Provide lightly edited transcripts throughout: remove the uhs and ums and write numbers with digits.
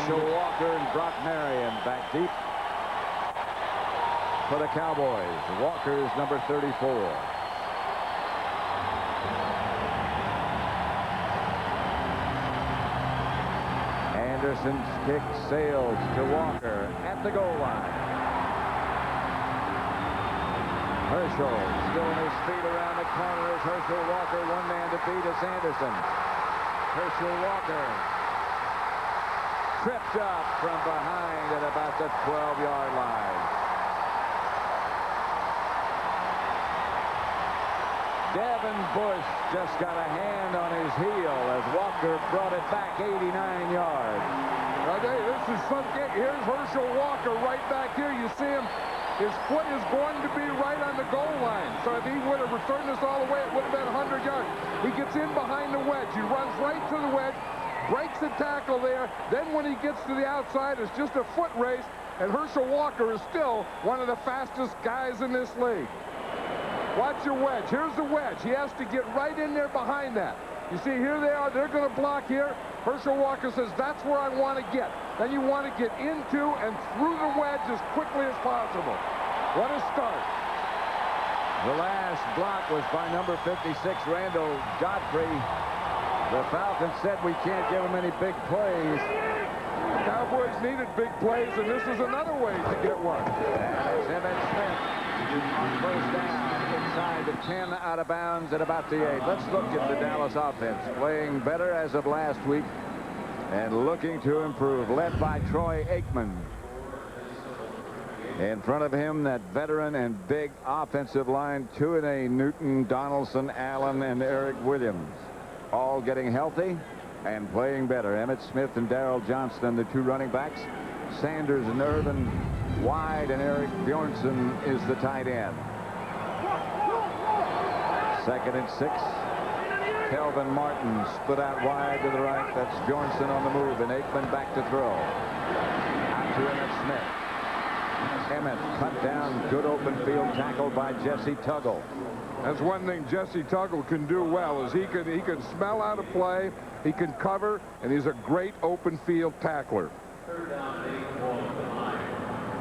Herschel Walker and Brock Marion back deep for the Cowboys. Walker's number 34. Anderson's kick sails to Walker at the goal line. Herschel still on his feet around the corner as Herschel Walker, one man to beat is Anderson. Herschel Walker tripped up from behind at about the 12-yard line. Devin Bush just got a hand on his heel as Walker brought it back 89 yards. Okay, this is something. Here's Herschel Walker right back here. You see him. His foot is going to be right on the goal line. So if he would have returned this all the way, it would have been 100 yards. He gets in behind the wedge. He runs right to the wedge, breaks the tackle there. Then when he gets to the outside, it's just a foot race. And Herschel Walker is still one of the fastest guys in this league. Watch your wedge. Here's the wedge. He has to get right in there behind that. You see, here they are. They're going to block here. Herschel Walker says, that's where I want to get. Then you want to get into and through the wedge as quickly as possible. What a start. The last block was by number 56, Randall Godfrey. The Falcons said we can't give him any big plays. The Cowboys needed big plays, and this is another way to get one. That's Emmitt Smith on first down inside the 10, out of bounds at about the 8. Let's look at the Dallas offense. Playing better as of last week and looking to improve. Led by Troy Aikman. In front of him, that veteran and big offensive line, Tuanay, Newton, Donaldson, Allen, and Eric Williams. All getting healthy and playing better. Emmitt Smith and Darrell Johnston, the two running backs. Sanders and Irvin wide, and Eric Bjornsson is the tight end. 2nd and 6. Kelvin Martin split out wide to the right. That's Bjornsson on the move, and Aikman back to throw. Out to Emmitt Smith. Emmitt cut down. Good open field tackle by Jesse Tuggle. That's one thing Jesse Tuggle can do well, is he can smell out a play, he can cover, and he's a great open field tackler.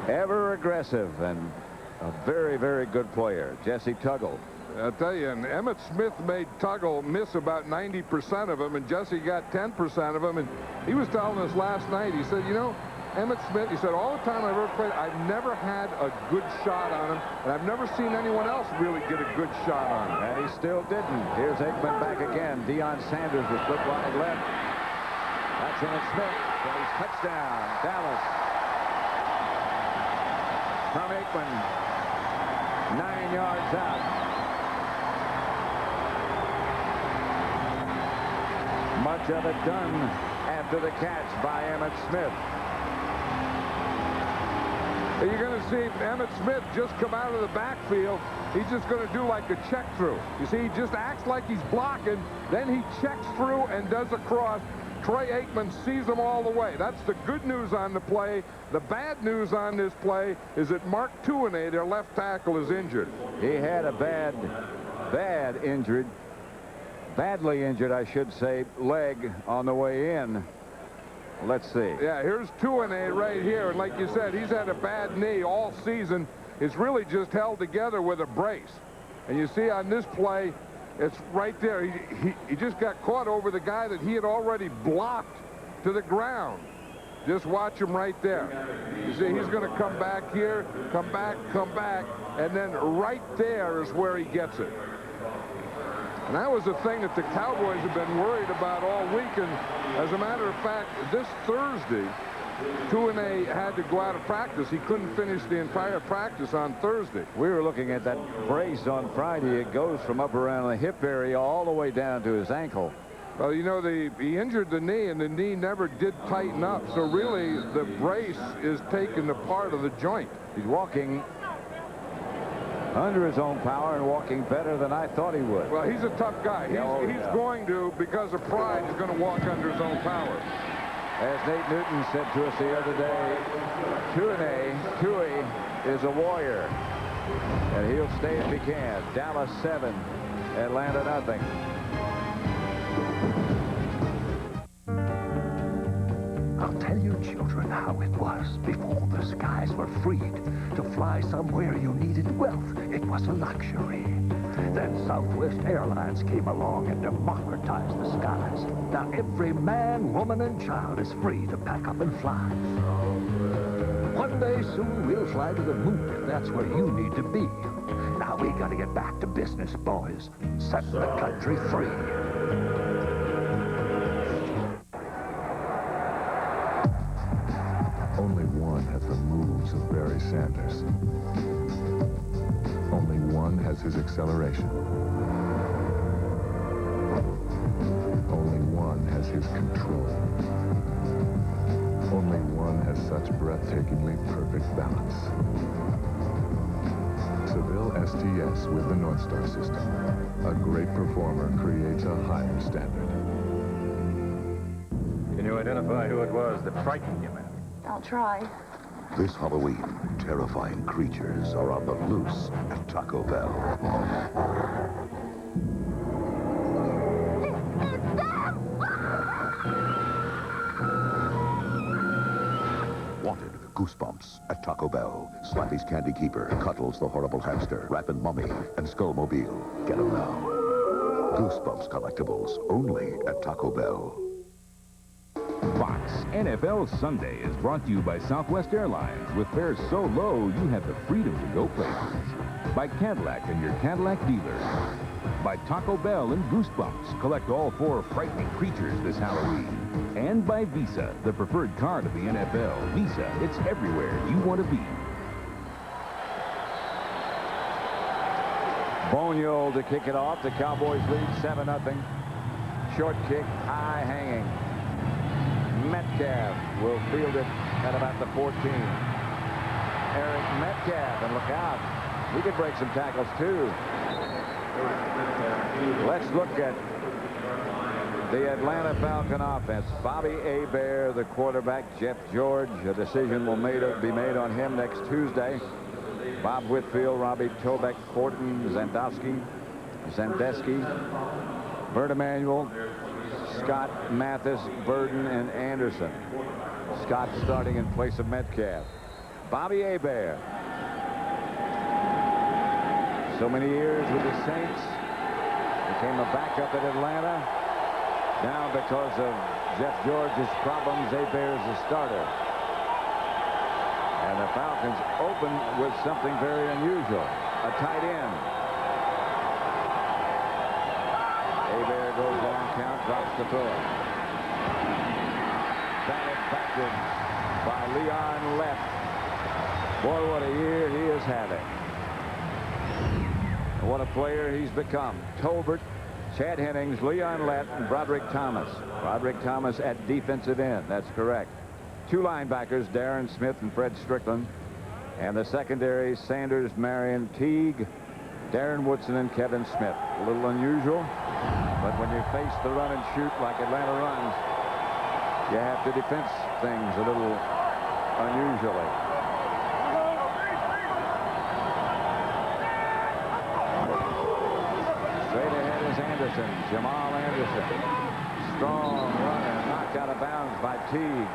Ever aggressive and a very, very good player, Jesse Tuggle. I'll tell you, and Emmitt Smith made Tuggle miss about 90% of them, and Jesse got 10% of them. And he was telling us last night, he said, you know, Emmitt Smith, he said, all the time I've ever played, I've never had a good shot on him, and I've never seen anyone else really get a good shot on him. And he still didn't. Here's Aikman back again. Deion Sanders was split wide left. That's Emmitt Smith. So he's touchdown. Dallas. From Aikman. 9 yards out. Much of it done after the catch by Emmitt Smith. You're going to see Emmitt Smith just come out of the backfield. He's just going to do like a check through. You see, he just acts like he's blocking. Then he checks through and does a cross. Troy Aikman sees him all the way. That's the good news on the play. The bad news on this play is that Mark Tuanay, their left tackle, is injured. He had a badly injured, I should say, leg on the way in. Let's see. Yeah, here's Tuanay right here. And like you said, he's had a bad knee all season. It's really just held together with a brace. And you see on this play, it's right there. He just got caught over the guy that he had already blocked to the ground. Just watch him right there. You see, he's going to come back here, come back, and then right there is where he gets it. And that was the thing that the Cowboys have been worried about all week. And as a matter of fact, this Thursday, Tuanay had to go out of practice. He couldn't finish the entire practice on Thursday. We were looking at that brace on Friday. It goes from up around the hip area all the way down to his ankle. Well, you know, he injured the knee, and the knee never did tighten up. So really, the brace is taking the part of the joint. He's walking under his own power and walking better than I thought he would. Well, he's a tough guy. He's going to, because of pride, he's going to walk under his own power. As Nate Newton said to us the other day, Tui is a warrior, and he'll stay if he can. Dallas 7, Atlanta nothing. I'll tell you children how it was before the skies were freed. To fly somewhere you needed wealth, it was a luxury. Then Southwest Airlines came along and democratized the skies. Now every man, woman, and child is free to pack up and fly. One day soon we'll fly to the moon if that's where you need to be. Now we gotta get back to business, boys. Set the country free. Only one has the moves of Barry Sanders. Only one has his acceleration. Only one has his control. Only one has such breathtakingly perfect balance. Seville STS with the North Star system. A great performer creates a higher standard. Can you identify who it was that frightened you, man? I'll try. This Halloween, terrifying creatures are on the loose at Taco Bell. Wanted Goosebumps at Taco Bell. Slappy's Candy Keeper, Cuddles the Horrible Hamster, Rappin' Mummy, and Skullmobile. Get them now. Goosebumps collectibles only at Taco Bell. Fox NFL Sunday is brought to you by Southwest Airlines. With fares so low, you have the freedom to go places. By Cadillac and your Cadillac dealer. By Taco Bell and Goosebumps. Collect all 4 frightening creatures this Halloween. And by Visa, the preferred card of the NFL. Visa, it's everywhere you want to be. Boniol to kick it off. The Cowboys lead 7-0. Short kick, high hanging. Metcalf will field it at about the 14. Eric Metcalf, and look out. He could break some tackles, too. Let's look at the Atlanta Falcon offense. Bobby Hebert, the quarterback. Jeff George, a decision will be made on him next Tuesday. Bob Whitfield, Robbie Tobeck, Horton, Zandesky, Bert Emanuel, Scott Mathis, Burden, and Anderson. Scott starting in place of Metcalf. Bobby Hebert. So many years with the Saints. Became a backup at Atlanta. Now because of Jeff George's problems, Hebert is the starter. And the Falcons open with something very unusual. A tight end. Hebert goes long count, drops the throw. Batted backwards by Leon Lett. Boy, what a year he is having. What a player he's become. Tolbert, Chad Hennings, Leon Lett, and Broderick Thomas. Broderick Thomas at defensive end. That's correct. 2 linebackers, Darren Smith and Fred Strickland. And the secondary, Sanders, Marion, Teague, Darren Woodson, and Kevin Smith. A little unusual, but when you face the run and shoot like Atlanta runs, you have to defense things a little unusually. Straight ahead is Anderson, Jamal Anderson. Strong runner, knocked out of bounds by Teague.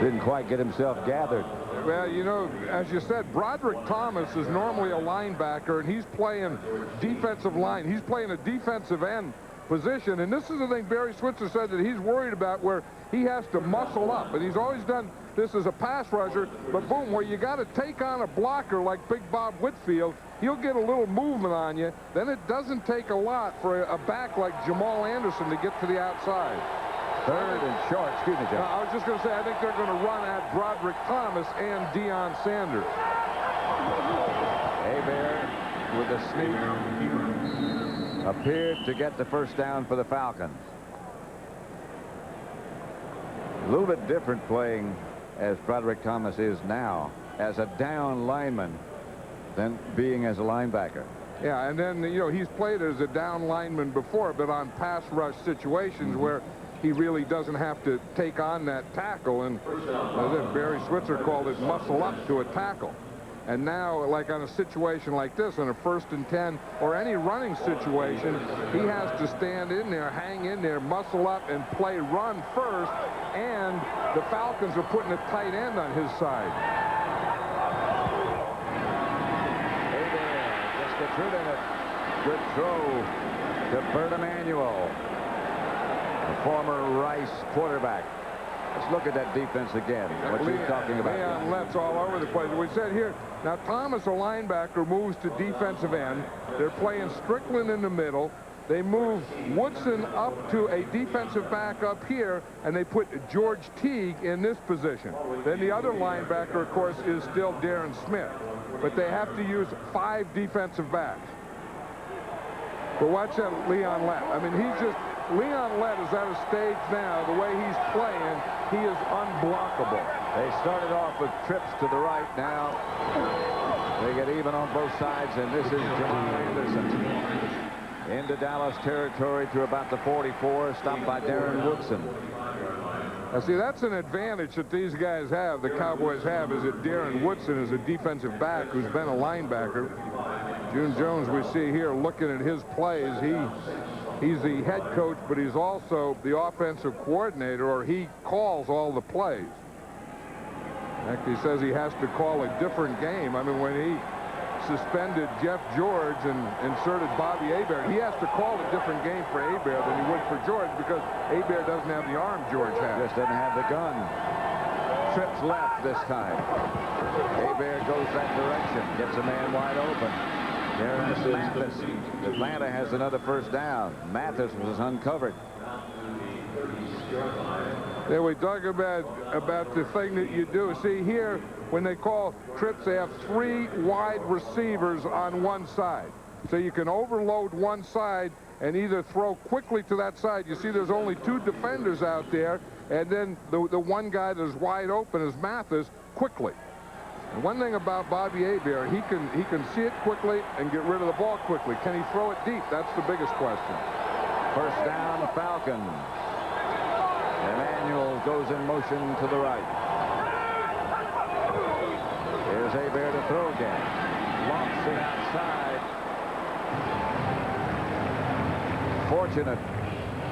Didn't quite get himself gathered. Well, you know, as you said, Broderick Thomas is normally a linebacker, and he's playing defensive line. He's playing a defensive end position, and this is the thing Barry Switzer said that he's worried about, where he has to muscle up, and he's always done this as a pass rusher, but boom, where you got to take on a blocker like Big Bob Whitfield, he'll get a little movement on you. Then it doesn't take a lot for a back like Jamal Anderson to get to the outside. Third and short. Excuse me, Jeff. I was just going to say, I think they're going to run at Broderick Thomas and Deion Sanders. Hebert with a sneak appeared to get the first down for the Falcons. A little bit different playing as Broderick Thomas is now as a down lineman than being as a linebacker. Yeah, and then, you know, he's played as a down lineman before, but on pass rush situations where he really doesn't have to take on that tackle. And as Barry Switzer called it, muscle up to a tackle. And now, like on a situation like this, on a 1st and 10, or any running situation, he has to stand in there, hang in there, muscle up, and play run first. And the Falcons are putting a tight end on his side. Hebert just gets rid of it. Good throw to Bert Emanuel, the former Rice quarterback. Let's look at that defense again. What you're talking about. Leon Lett's all over the place. We said here, now Thomas, a linebacker, moves to defensive end. They're playing Strickland in the middle. They move Woodson up to a defensive back up here, and they put George Teague in this position. Then the other linebacker, of course, is still Darren Smith. But they have to use 5 defensive backs. But watch that Leon Lett. I mean, Leon Lett is at a stage now, the way he's playing, he is unblockable. They started off with trips to the right. Now they get even on both sides, and this is Jamal Anderson into Dallas territory to about the 44, stopped by Darren Woodson. Now, see, that's an advantage that these guys have, the Cowboys have, is that Darren Woodson is a defensive back who's been a linebacker. June Jones, we see here, looking at his plays, he's the head coach, but he's also the offensive coordinator, or he calls all the plays. In fact, he says he has to call a different game. I mean, when he suspended Jeff George and inserted Bobby Hebert, he has to call a different game for Hebert than he would for George, because Hebert doesn't have the arm George has. Just doesn't have the gun. Trips left this time. Hebert goes that direction, gets a man wide open. There's Mathis. Atlanta has another first down. Mathis was uncovered. There we talk about the thing that you do. See here, when they call trips, they have 3 wide receivers on one side. So you can overload one side and either throw quickly to that side. You see there's only 2 defenders out there, and then the one guy that's wide open is Mathis quickly. And one thing about Bobby Hebert, he can see it quickly and get rid of the ball quickly. Can he throw it deep? That's the biggest question. First down, Falcons. Emanuel goes in motion to the right. Here's Hebert to throw again. Lofts it outside. Fortunate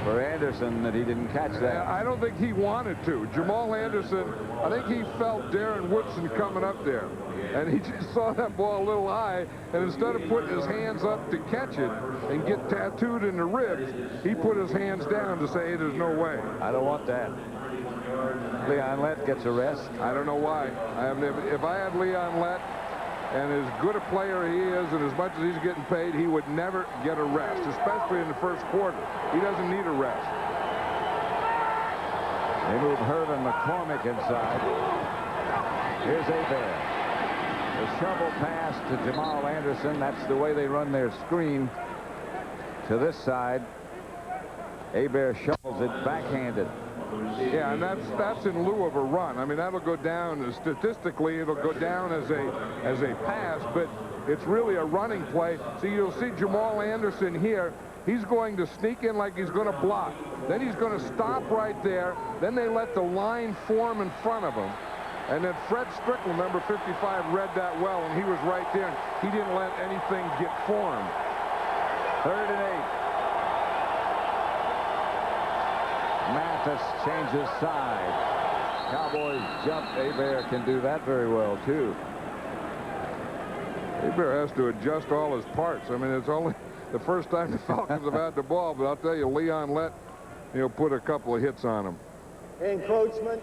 for Anderson that he didn't catch that. I don't think he wanted to. Jamal Anderson, I think he felt Darren Woodson coming up there. And he just saw that ball a little high, and instead of putting his hands up to catch it and get tattooed in the ribs, he put his hands down to say, there's no way. I don't want that. Leon Lett gets a rest. I don't know why. If I had Leon Lett, and as good a player he is, and as much as he's getting paid, he would never get a rest, especially in the first quarter. He doesn't need a rest. They move Irvin McCormick inside. Here's Hebert. The shovel pass to Jamal Anderson. That's the way they run their screen. To this side, Hebert shovels it backhanded. Yeah, and that's in lieu of a run. I mean, that'll go down statistically. It'll go down as a pass, but it's really a running play. So you'll see Jamal Anderson here. He's going to sneak in like he's going to block. Then he's going to stop right there. Then they let the line form in front of him. And then Fred Strickland, number 55, read that well, and he was right there. And he didn't let anything get formed. 3rd and 8. Mathis changes side. Cowboys jump. Hebert can do that very well, too. Hebert has to adjust all his parts. I mean, it's only the first time the Falcons have had the ball, but I'll tell you, Leon Lett, he'll put a couple of hits on him. Encroachment,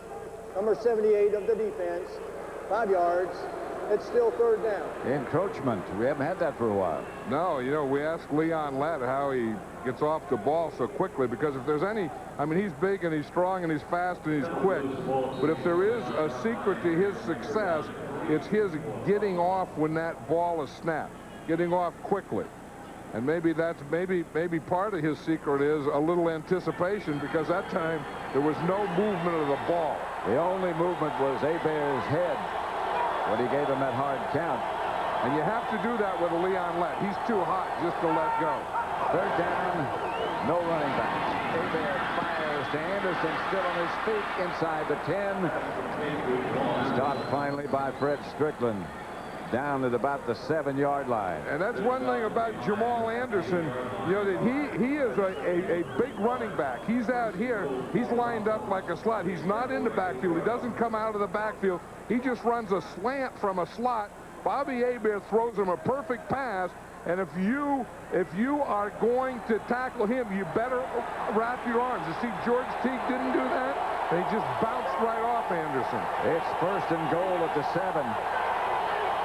number 78 of the defense, 5 yards. It's still 3rd down. Encroachment. We haven't had that for a while. No, you know, we asked Leon Lett how he gets off the ball so quickly, because if there's any, I mean, he's big and he's strong and he's fast and he's quick, but if there is a secret to his success, it's his getting off when that ball is snapped, getting off quickly. And maybe that's maybe part of his secret is a little anticipation, because that time there was no movement of the ball. The only movement was Hebert's head when he gave him that hard count. And you have to do that with a Leon Lett. He's too hot just to let go. 3rd down, no running back. Hebert fires to Anderson, still on his feet inside the 10. Stopped finally by Fred Strickland. down at about the 7-yard line. And that's one thing about Jamal Anderson, you know, that he is a big running back. He's out here. He's lined up like a slot. He's not in the backfield. He doesn't come out of the backfield. He just runs a slant from a slot. Bobby Hebert throws him a perfect pass. And if you are going to tackle him, you better wrap your arms. You see, George Teague didn't do that. They just bounced right off Anderson. It's 1st and goal at the 7.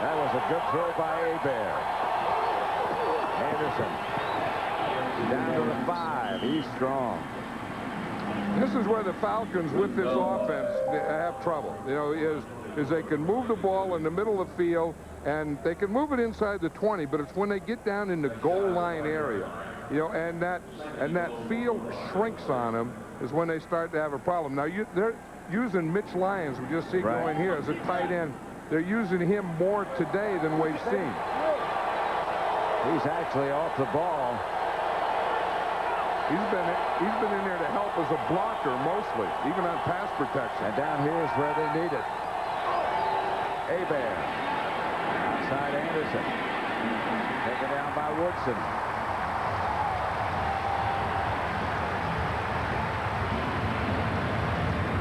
That was a good throw by Hebert. Anderson down to the 5. He's strong. This is where the Falcons, with this offense, they have trouble. You know, is they can move the ball in the middle of the field, and they can move it inside the 20, but it's when they get down in the goal line area, you know, and that field shrinks on them is when they start to have a problem. Now, they're using Mitch Lyons, we just see going here as a tight end. They're using him more today than we've seen. He's actually off the ball. He's been in there to help as a blocker mostly, even on pass protection. And down here is where they need it. Hebert. Outside Anderson. Taken down by Woodson.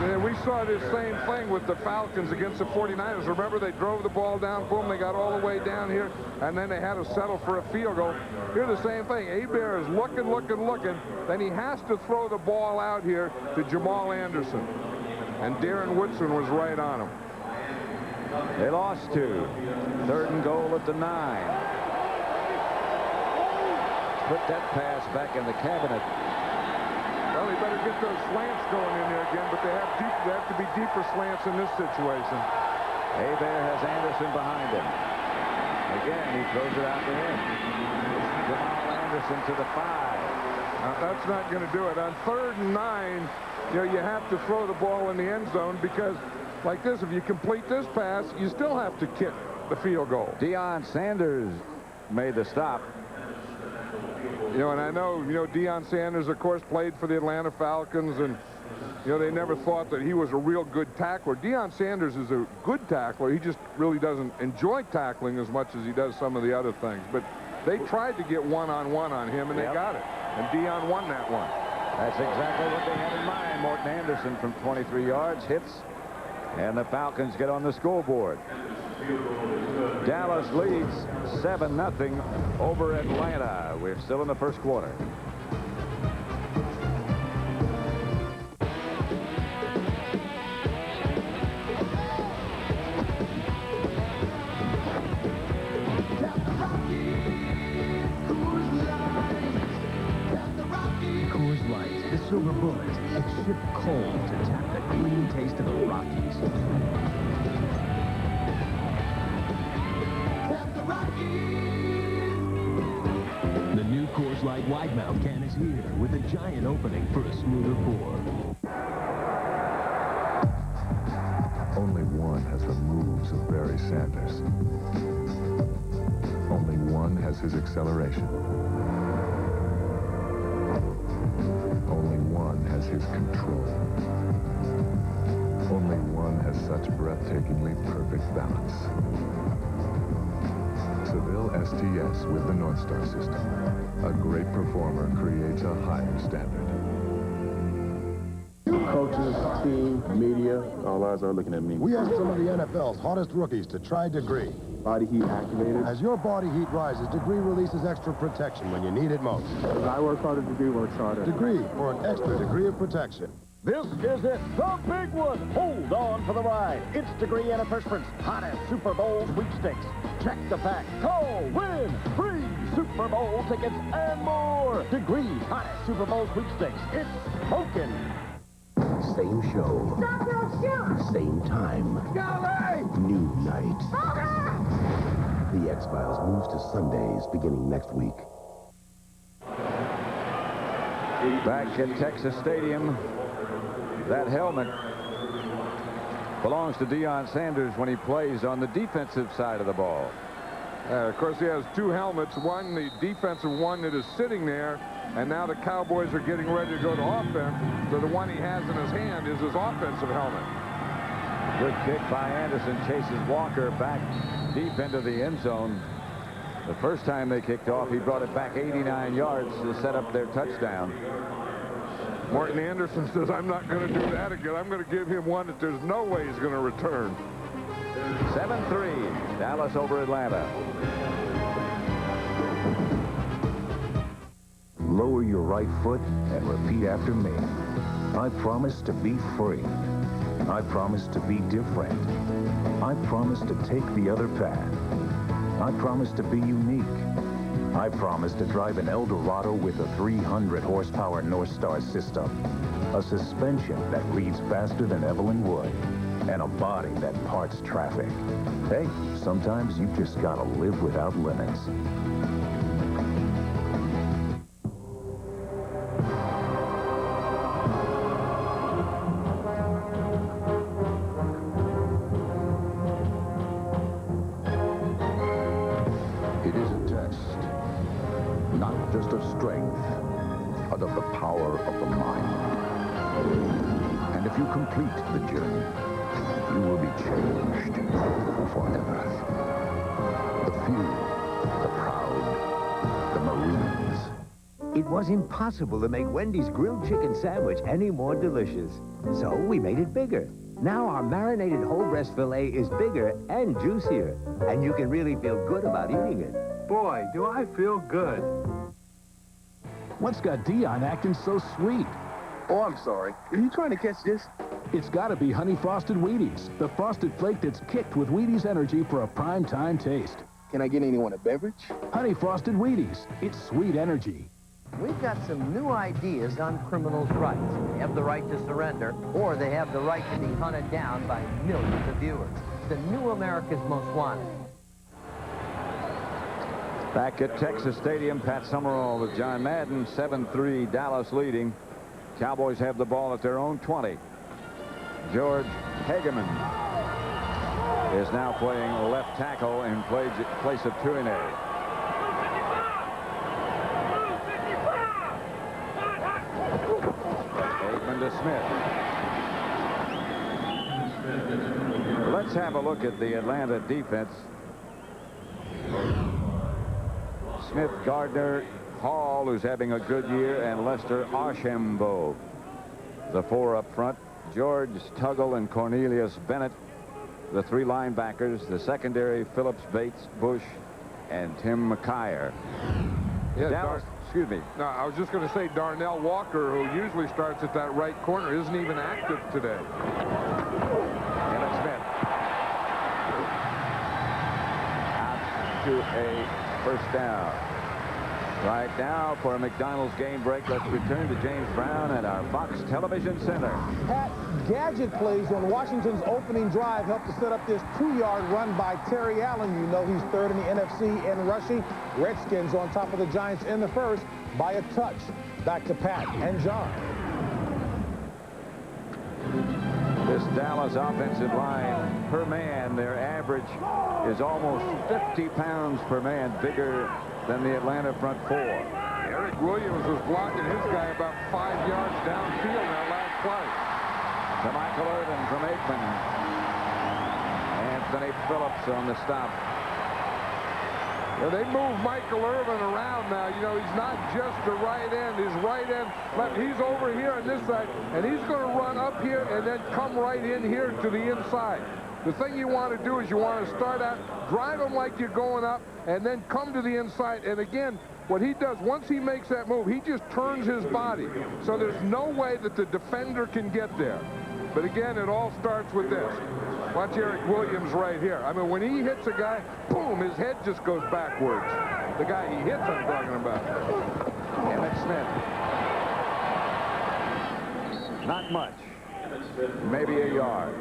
And we saw this same thing with the Falcons against the 49ers. Remember, they drove the ball down, boom, they got all the way down here, and then they had to settle for a field goal. Here, the same thing. Hebert is looking. Then he has to throw the ball out here to Jamal Anderson. And Darren Woodson was right on him. They lost 2. 3rd and goal at the 9. Put that pass back in the cabinet. Well, they better get those slants going in there again, but they have to be deeper slants in this situation. Hebert has Anderson behind him. Again, he throws it out to him. Jamal Anderson to the 5. That's not going to do it. On 3rd and 9, you know, you have to throw the ball in the end zone because, like this, if you complete this pass, you still have to kick the field goal. Deion Sanders made the stop. You know, and I know, you know, Deion Sanders, of course, played for the Atlanta Falcons, and, you know, they never thought that he was a real good tackler. Deion Sanders is a good tackler. He just really doesn't enjoy tackling as much as he does some of the other things. But they tried to get one-on-one on him, and they got it. And Deion won that one. That's exactly what they had in mind. Morton Anderson from 23 yards hits, and the Falcons get on the scoreboard. Dallas leads 7-0 over Atlanta. We're still in the first quarter. Coors Light, the silver bullet. It's shipped cold to tap the clean taste of the Rockies. The new Coors Light wide mouth can is here with a giant opening for a smoother pour. Only one has the moves of Barry Sanders. Only one has his acceleration. Only one has his control. Only one has such breathtakingly perfect balance. Seville STS with the North Star system. A great performer creates a higher standard. Coaches, team, media, all eyes are looking at me. We asked some of the NFL's hottest rookies to try Degree. Body heat activated. As your body heat rises, Degree releases extra protection when you need it most. I work harder, Degree works harder. Degree, for an extra degree of protection. This is it, the big one. Hold on for the ride. It's Degree antiperspirant's hottest Super Bowl sweepstakes. Check the facts. Call, win, free Super Bowl tickets and more. Degree's hottest Super Bowl sweepstakes. It's smoking. Same show. Stop, don't shoot! Same time. Golly! New night. Okay! The X-Files moves to Sundays beginning next week. Back at Texas Stadium, that helmet belongs to Deion Sanders when he plays on the defensive side of the ball. Of course, he has 2 helmets, one, the defensive one that is sitting there, and now the Cowboys are getting ready to go to offense, so the one he has in his hand is his offensive helmet. Good kick by Anderson, chases Walker back deep into the end zone. The first time they kicked off, he brought it back 89 yards to set up their touchdown. Morton Anderson says, I'm not going to do that again. I'm going to give him one that there's no way he's going to return. 7-3, Dallas over Atlanta. Lower your right foot and repeat after me. I promise to be free. I promise to be different. I promise to take the other path. I promise to be unique. I promise to drive an Eldorado with a 300 horsepower North Star system, a suspension that reads faster than Evelyn Wood, and a body that parts traffic. Hey, sometimes you just gotta live without limits. It is a test, not just of strength, but of the power of the mind. And if you complete the journey, you will be changed forever. The few, the proud, the Marines. It was impossible to make Wendy's grilled chicken sandwich any more delicious. So we made it bigger. Now our marinated whole breast filet is bigger and juicier. And you can really feel good about eating it. Boy, do I feel good. What's got Dion acting so sweet? Oh, I'm sorry. Are you trying to catch this? It's got to be Honey Frosted Wheaties, the frosted flake that's kicked with Wheaties energy for a prime-time taste. Can I get anyone a beverage? Honey Frosted Wheaties. It's sweet energy. We've got some new ideas on criminals' rights. They have the right to surrender, or they have the right to be hunted down by millions of viewers. The new America's Most Wanted. Back at Texas Stadium, Pat Summerall with John Madden, 7-3, Dallas leading. Cowboys have the ball at their own 20. George Hageman is now playing left tackle in place of Tuinei. Aikman to Smith. Let's have a look at the Atlanta defense. Smith, Gardner, Hall, who's having a good year, and Lester Archambault. The four up front, George, Tuggle, and Cornelius Bennett. The three linebackers, the secondary, Phillips, Bates, Bush, and Tim McKyer. Yeah, Dallas, excuse me. No, I was just going to say Darnell Walker, who usually starts at that right corner, isn't even active today. Emmitt Smith. Out to a first down. Right now for a McDonald's game break, let's return to James Brown at our Fox Television Center. Pat, gadget plays on Washington's opening drive helped to set up this 2-yard run by Terry Allen. You know he's third in the NFC in rushing. Redskins on top of the Giants in the first by a touch. Back to Pat and John. This Dallas offensive line, per man, their average is almost 50 pounds per man bigger than the Atlanta front four. Eric Williams was blocking his guy about 5 yards downfield that last play. To Michael Irvin from Aikman. Anthony Phillips on the stop. Yeah, they move Michael Irvin around now. You know, he's not just the right end. His right end left. He's over here on this side, and he's going to run up here and then come right in here to the inside. The thing you want to do is you want to start out, drive him like you're going up, and then come to the inside. And again, what he does, once he makes that move, he just turns his body. So there's no way that the defender can get there. But again, it all starts with this. Watch Eric Williams right here. I mean, when he hits a guy, boom, his head just goes backwards. The guy he hits, I'm talking about. Emmitt Smith. Not much. Maybe a yard.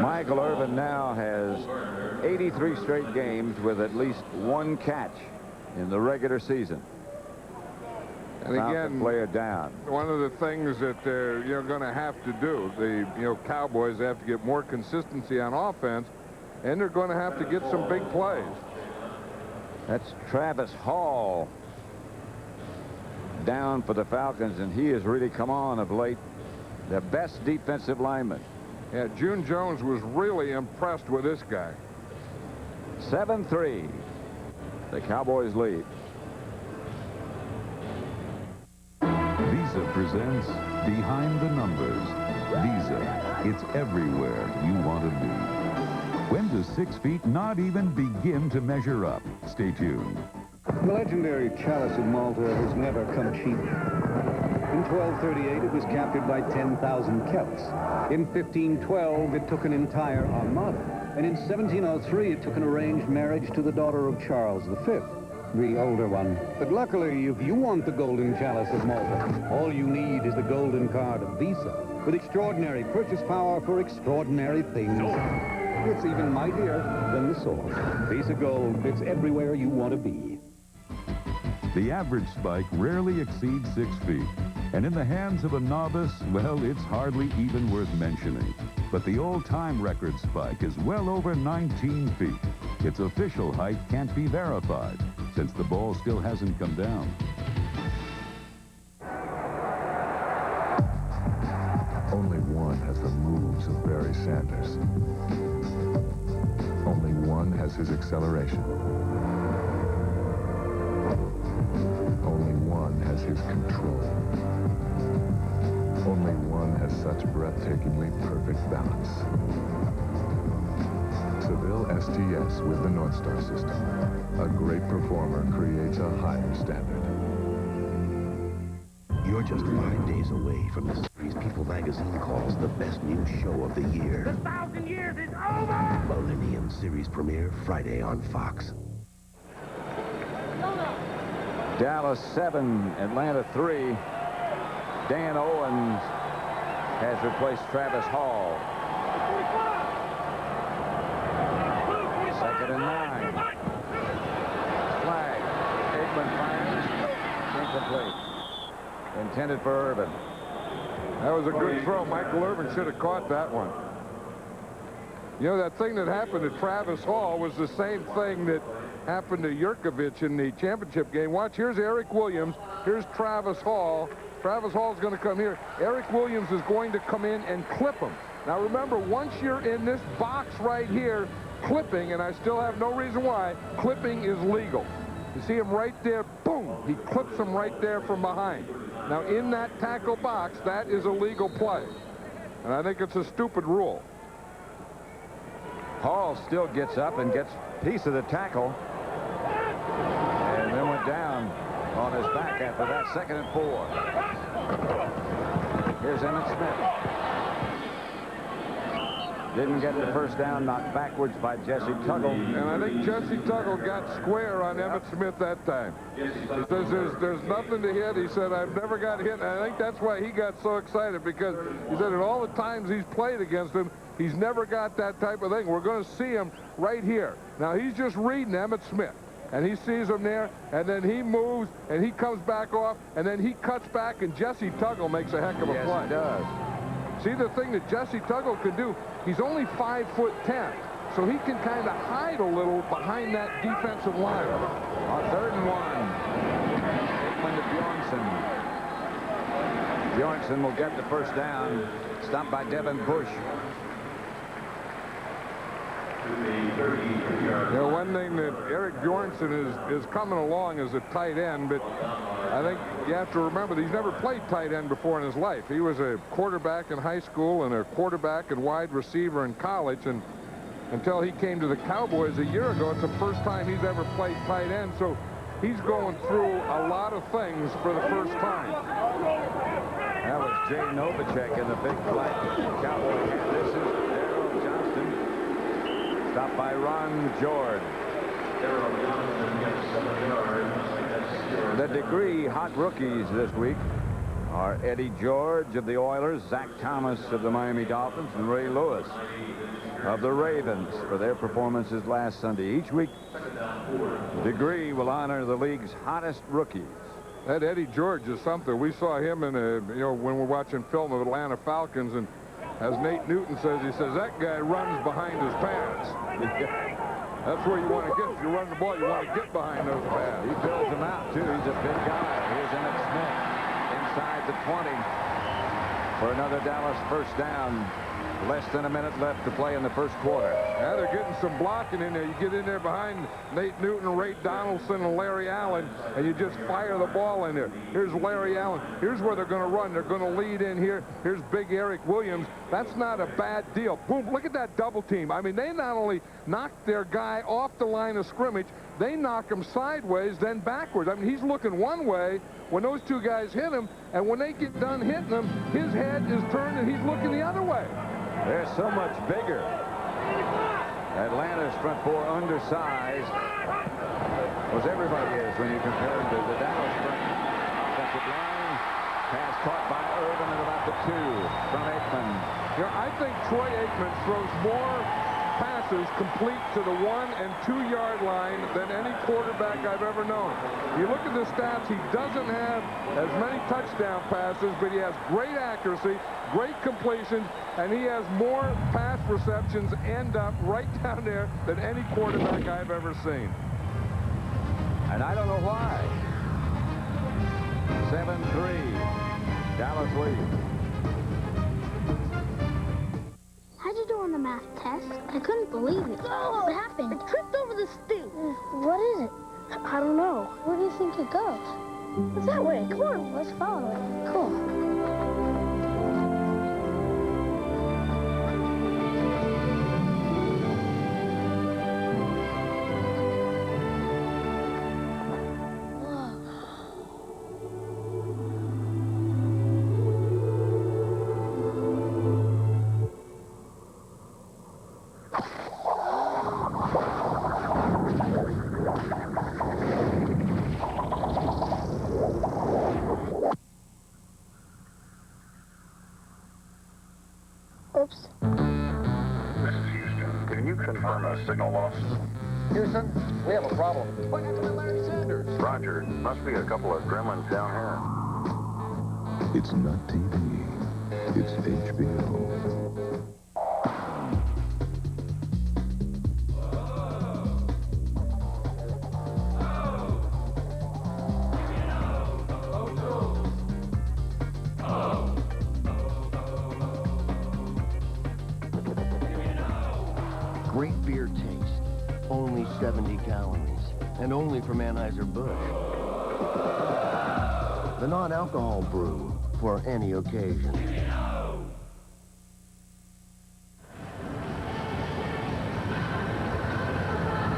Michael Irvin now has 83 straight games with at least one catch in the regular season. And again, the player down. One of the things that they're going to have to do, the Cowboys have to get more consistency on offense, and they're going to have to get some big plays. That's Travis Hall down for the Falcons, and he has really come on of late. The best defensive lineman. Yeah, June Jones was really impressed with this guy. 7-3. The Cowboys lead. Visa presents Behind the Numbers. Visa, it's everywhere you want to be. When does 6 feet not even begin to measure up? Stay tuned. The legendary chalice of Malta has never come cheap. In 1238, it was captured by 10,000 Celts. In 1512, it took an entire armada. And in 1703, it took an arranged marriage to the daughter of Charles V, the older one. But luckily, if you want the golden chalice of Malta, all you need is the golden card of Visa, with extraordinary purchase power for extraordinary things. It's even mightier than the sword. Visa Gold, it's everywhere you want to be. The average spike rarely exceeds 6 feet. And in the hands of a novice, well, it's hardly even worth mentioning. But the all-time record spike is well over 19 feet. Its official height can't be verified, since the ball still hasn't come down. Only one has the moves of Barry Sanders. Only one has his acceleration. Only one has his control. Only one has such breathtakingly perfect balance. Seville STS with the North Star system. A great performer creates a higher standard. You're just 5 days away from the series People magazine calls the best new show of the year. The 1,000 years is over! Millennium Series premiere Friday on Fox. Dallas 7, Atlanta 3. Dan Owens has replaced Travis Hall. 2nd and 9. Flag. Aikman fires. Incomplete. Intended for Irvin. That was a good throw. Michael Irvin should have caught that one. You know, that thing that happened to Travis Hall was the same thing that happened to Yurkovich in the championship game. Watch, here's Eric Williams. Here's Travis Hall. Travis Hall's going to come here. Eric Williams is going to come in and clip him. Now remember, once you're in this box right here, clipping, and I still have no reason why, clipping is legal. You see him right there, boom, he clips him right there from behind. Now in that tackle box, that is a legal play. And I think it's a stupid rule. Hall still gets up and gets a piece of the tackle. And then went down on his back after that. 2nd and 4. Here's Emmitt Smith. Didn't get the first down, knocked backwards by Jesse Tuggle. And I think Jesse Tuggle got square on Emmitt Smith that time. He says there's nothing to hit. He said, I've never got hit. And I think that's why he got so excited, because he said in all the times he's played against him, he's never got that type of thing. We're going to see him right here. Now, he's just reading Emmitt Smith. And he sees him there, and then he moves, and he comes back off, and then he cuts back, and Jesse Tuggle makes a heck of a play. Yes, he does. See, the thing that Jesse Tuggle can do, he's only 5'10", so he can kind of hide a little behind that defensive line. On 3rd and 1. Aikman to Bjornsson. Bjornsson will get the first down. Stopped by Devin Bush. You know, one thing that Eric Bjornsson is coming along as a tight end, but I think you have to remember that he's never played tight end before in his life. He was a quarterback in high school and a quarterback and wide receiver in college, and until he came to the Cowboys a year ago, it's the first time he's ever played tight end, so he's going through a lot of things for the first time. That was Jay Novacek in the big play. Cowboy. This is Darryl Johnston. Stopped by Ron George. The Degree hot rookies this week are Eddie George of the Oilers, Zach Thomas of the Miami Dolphins, and Ray Lewis of the Ravens for their performances last Sunday. Each week, Degree will honor the league's hottest rookies. That Eddie George is something. We saw him in when we're watching film of Atlanta Falcons, and as Nate Newton says, he says that guy runs behind his pads. That's where you want to get. If you run the ball, you want to get behind those pads. He builds them out, too. He's a big guy. Here's Emmitt Smith inside the 20 for a another Dallas first down. Less than a minute left to play in the first quarter. Yeah, they're getting some blocking in there. You get in there behind Nate Newton, Ray Donaldson, and Larry Allen, and you just fire the ball in there. Here's Larry Allen. Here's where they're going to run. They're going to lead in here. Here's big Eric Williams. That's not a bad deal. Boom, look at that double team. I mean, they not only knocked their guy off the line of scrimmage, they knock him sideways, then backwards. I mean, he's looking one way when those two guys hit him, and when they get done hitting him, his head is turned and he's looking the other way. They're so much bigger. Atlanta's front four undersized. As everybody is when you compare them to the Dallas front offensive line. Pass caught by Irvin at about the 2 from Aikman. You know, I think Troy Aikman throws more passes complete to the 1- and 2-yard line than any quarterback I've ever known. You look at the stats, he doesn't have as many touchdown passes, but he has great accuracy, great completions, and he has more pass receptions end up right down there than any quarterback I've ever seen. And I don't know why. 7-3. Dallas leads. How'd you do on the math test? I couldn't believe it. Oh, what happened? I tripped over the stoop. What is it? I don't know. Where do you think it goes? It's that way. Come on, let's follow it. Cool. Oops. This is Houston. Can you confirm a signal loss? Houston, we have a problem. What happened to Larry Sanders? Roger. Must be a couple of gremlins down here. It's not TV. It's HBO. Great beer taste. Only 70 calories. And only from Anheuser-Busch. The non-alcohol brew for any occasion.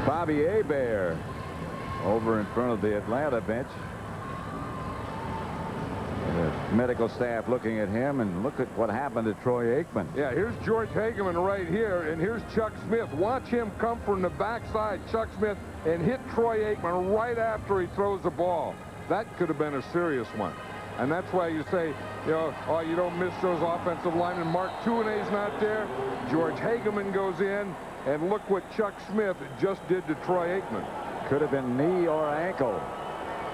Bobby Hebert over in front of the Atlanta bench. The medical staff looking at him, and look at what happened to Troy Aikman. Yeah, here's George Hageman right here, and here's Chuck Smith. Watch him come from the backside, Chuck Smith, and hit Troy Aikman right after he throws the ball. That could have been a serious one. And that's why you say, you know, oh, you don't miss those offensive linemen. Mark Tuinei's not there. George Hageman goes in, and look what Chuck Smith just did to Troy Aikman. Could have been knee or ankle.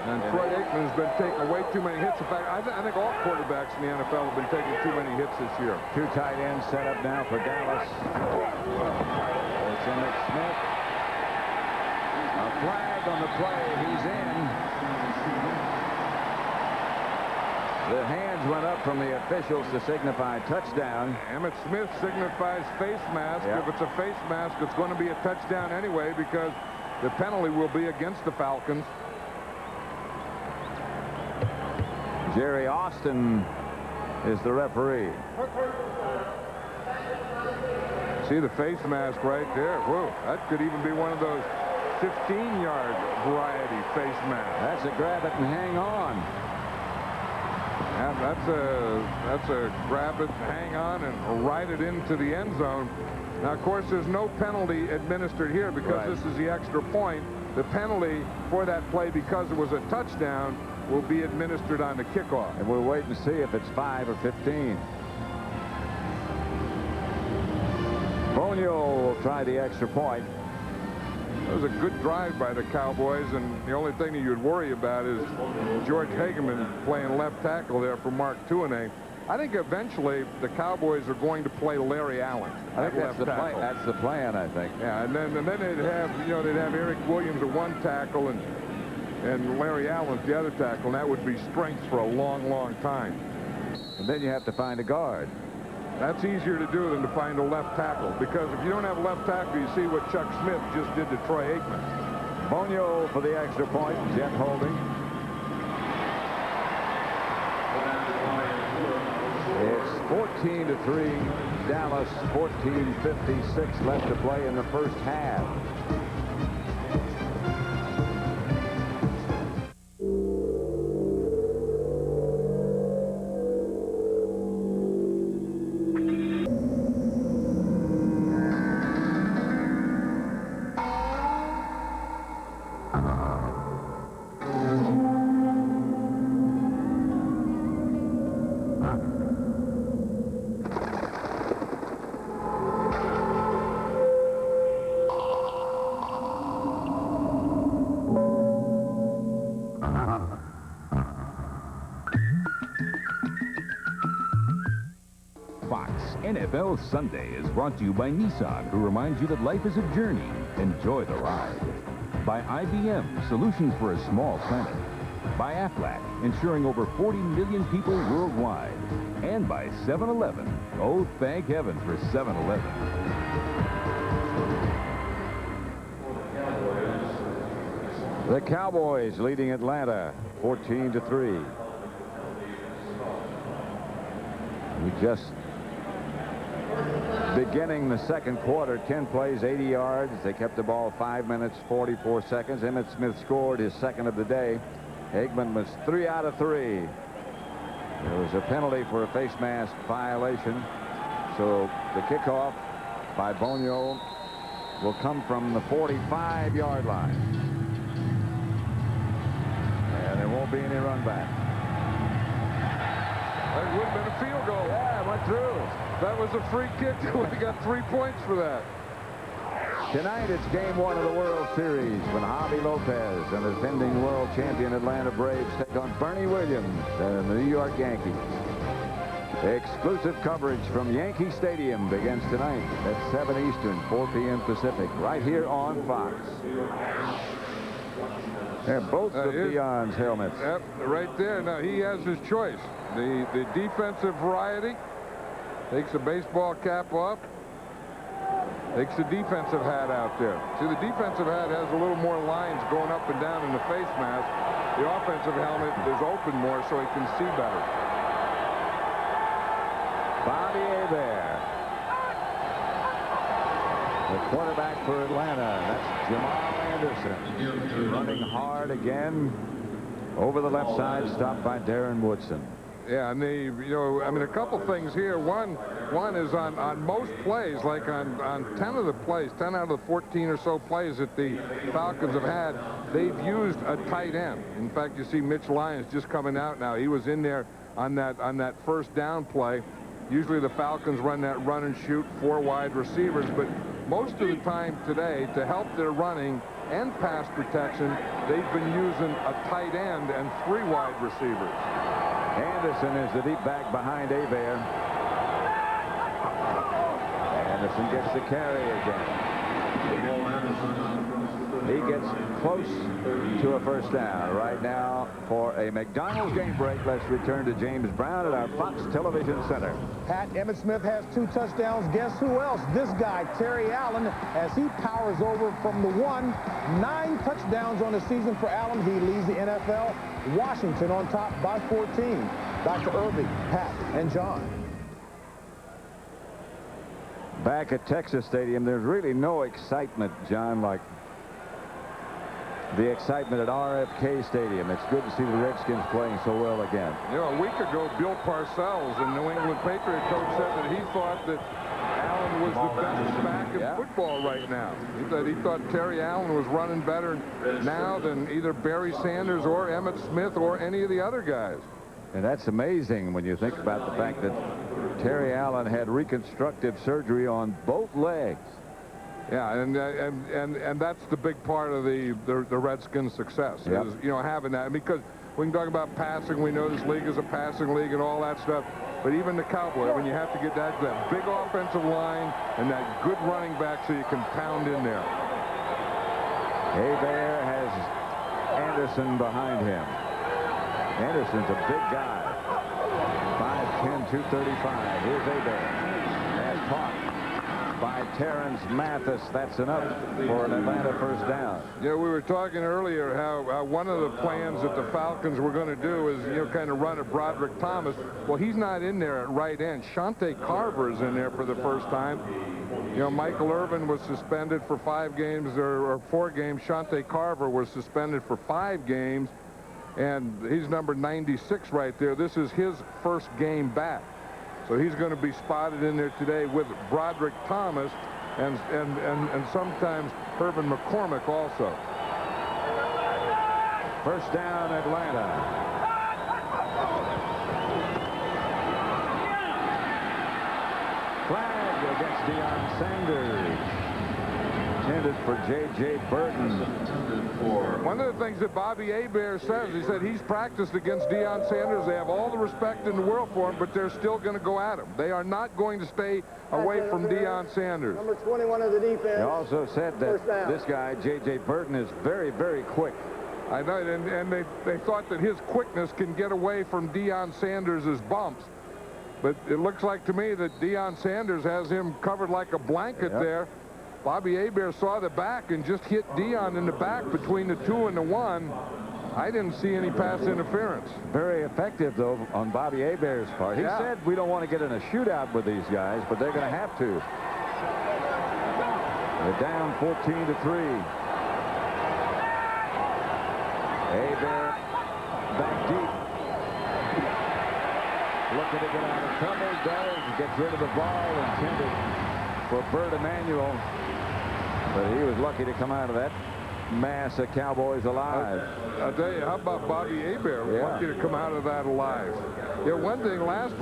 And Troy Aikman has been taking way too many hits. In fact, I think all quarterbacks in the NFL have been taking too many hits this year. 2 tight ends set up now for Dallas. It's Emmitt Smith. A flag on the play. He's in. The hands went up from the officials to signify touchdown. Emmitt Smith signifies face mask. Yep. If it's a face mask, it's going to be a touchdown anyway because the penalty will be against the Falcons. Jerry Austin is the referee. See the face mask right there. Whoa, that could even be one of those 15-yard variety face masks. That's a grab it and hang on. Yeah, that's a grab it, hang on, and ride it into the end zone. Now, of course, there's no penalty administered here because this is the extra point. The penalty for that play, because it was a touchdown, will be administered on the kickoff. And we'll wait and see if it's 5 or 15. Bonio will try the extra point. It was a good drive by the Cowboys, and the only thing that you'd worry about is George Hageman playing left tackle there for Mark Tuinei. I think eventually the Cowboys are going to play Larry Allen. I think that's the plan. That's the plan, I think. Yeah, and then they'd have, you know, they'd have Eric Williams at one tackle and Larry Allen at the other tackle, and that would be strength for a long, long time. And then you have to find a guard. That's easier to do than to find a left tackle, because if you don't have a left tackle, you see what Chuck Smith just did to Troy Aikman. Bonio for the extra point. Jet holding. It's 14-3. Dallas, 14:56 left to play in the first half. NFL Sunday is brought to you by Nissan, who reminds you that life is a journey. Enjoy the ride. By IBM, solutions for a small planet. By Aflac, insuring over 40 million people worldwide. And by 7-Eleven. Oh, thank heaven for 7-Eleven. The Cowboys leading Atlanta 14-3. We just beginning the second quarter, 10 plays, 80 yards. They kept the ball 5 minutes, 44 seconds. Emmitt Smith scored his second of the day. Aikman was 3 out of 3. There was a penalty for a face mask violation. So the kickoff by Bonio will come from the 45-yard line. And there won't be any run back. That would have been a field goal. Yeah, it went through. That was a free kick. We got 3 points for that. Tonight, it's game 1 of the World Series when Javi Lopez and the defending world champion Atlanta Braves take on Bernie Williams and the New York Yankees. Exclusive coverage from Yankee Stadium begins tonight at 7 Eastern, 4 p.m. Pacific, right here on Fox. They're both of Dion's helmets. Yep, right there. Now, he has his choice. The defensive variety takes the baseball cap off, takes the defensive hat out there. See, the defensive hat has a little more lines going up and down in the face mask. The offensive helmet is open more so he can see better. Bobby Hebert, the quarterback for Atlanta. That's Jamal Anderson running hard again over the left side, stopped by Darren Woodson. Yeah, and a couple things here. One is on most plays, like on 10 of the plays, 10 out of the 14 or so plays that the Falcons have had, they've used a tight end. In fact, you see Mitch Lyons just coming out now. He was in there on that first down play. Usually the Falcons run that run and shoot 4 wide receivers, but most of the time today, to help their running and pass protection, they've been using a tight end and 3 wide receivers. Anderson is the deep back behind Hebert. Anderson gets the carry again. He gets close to a first down. Right now, for a McDonald's game break, let's return to James Brown at our Fox Television Center. Pat, Emmitt Smith has 2 touchdowns. Guess who else? This guy, Terry Allen, as he powers over from the 1. 9 touchdowns on the season for Allen. He leads the NFL. Washington on top by 14. Back to Irvin, Pat, and John. Back at Texas Stadium, there's really no excitement, John, like the excitement at RFK Stadium. It's good to see the Redskins playing so well again. You know, a week ago, Bill Parcells, the New England Patriot coach, said that he thought that Allen was the best back in football right now. He thought Terry Allen was running better now than either Barry Sanders or Emmitt Smith or any of the other guys. And that's amazing when you think about the fact that Terry Allen had reconstructive surgery on both legs. Yeah, and that's the big part of the Redskins' success, is, you know, having that. Because we can talk about passing. We know this league is a passing league and all that stuff. But even the Cowboys, when you have to get that big offensive line and that good running back so you can pound in there. Hebert has Anderson behind him. Anderson's a big guy. 10-235. Here's Hebert. And caught by Terrence Mathis. That's enough for an Atlanta first down. Yeah, we were talking earlier how one of the plans that the Falcons were going to do is, kind of run at Broderick Thomas. Well, he's not in there at right end. Shante Carver is in there for the first time. Michael Irvin was suspended for 5 games or 4 games. Shante Carver was suspended for 5 games, and he's number 96 right there. This is his first game back. So he's going to be spotted in there today with Broderick Thomas and sometimes Irvin McCormick also. First down, Atlanta. Flag against Deion Sanders. Intended for J.J. Burton. One of the things that Bobby Hebert says, he said he's practiced against Deion Sanders. They have all the respect in the world for him, but they're still going to go at him. They are not going to stay away from Deion Sanders. Number 21 of the defense. He also said that this guy, J.J. Burton, is very, very quick. I know, and they thought that his quickness can get away from Deion Sanders' bumps. But it looks like to me that Deion Sanders has him covered like a blanket there. Bobby Hebert saw the back and just hit Deion in the back between the 2 and the 1. I didn't see any pass interference. Very effective, though, on Bobby Hebert's part. He said we don't want to get in a shootout with these guys, but they're going to have to. They're down 14-3. Hebert back deep. Looking to get out of trouble. Does. Gets rid of the ball intended for Bert Emanuel. But he was lucky to come out of that mass of Cowboys alive. I'll tell you, how about Bobby Hebert? Lucky to come out of that alive. One thing last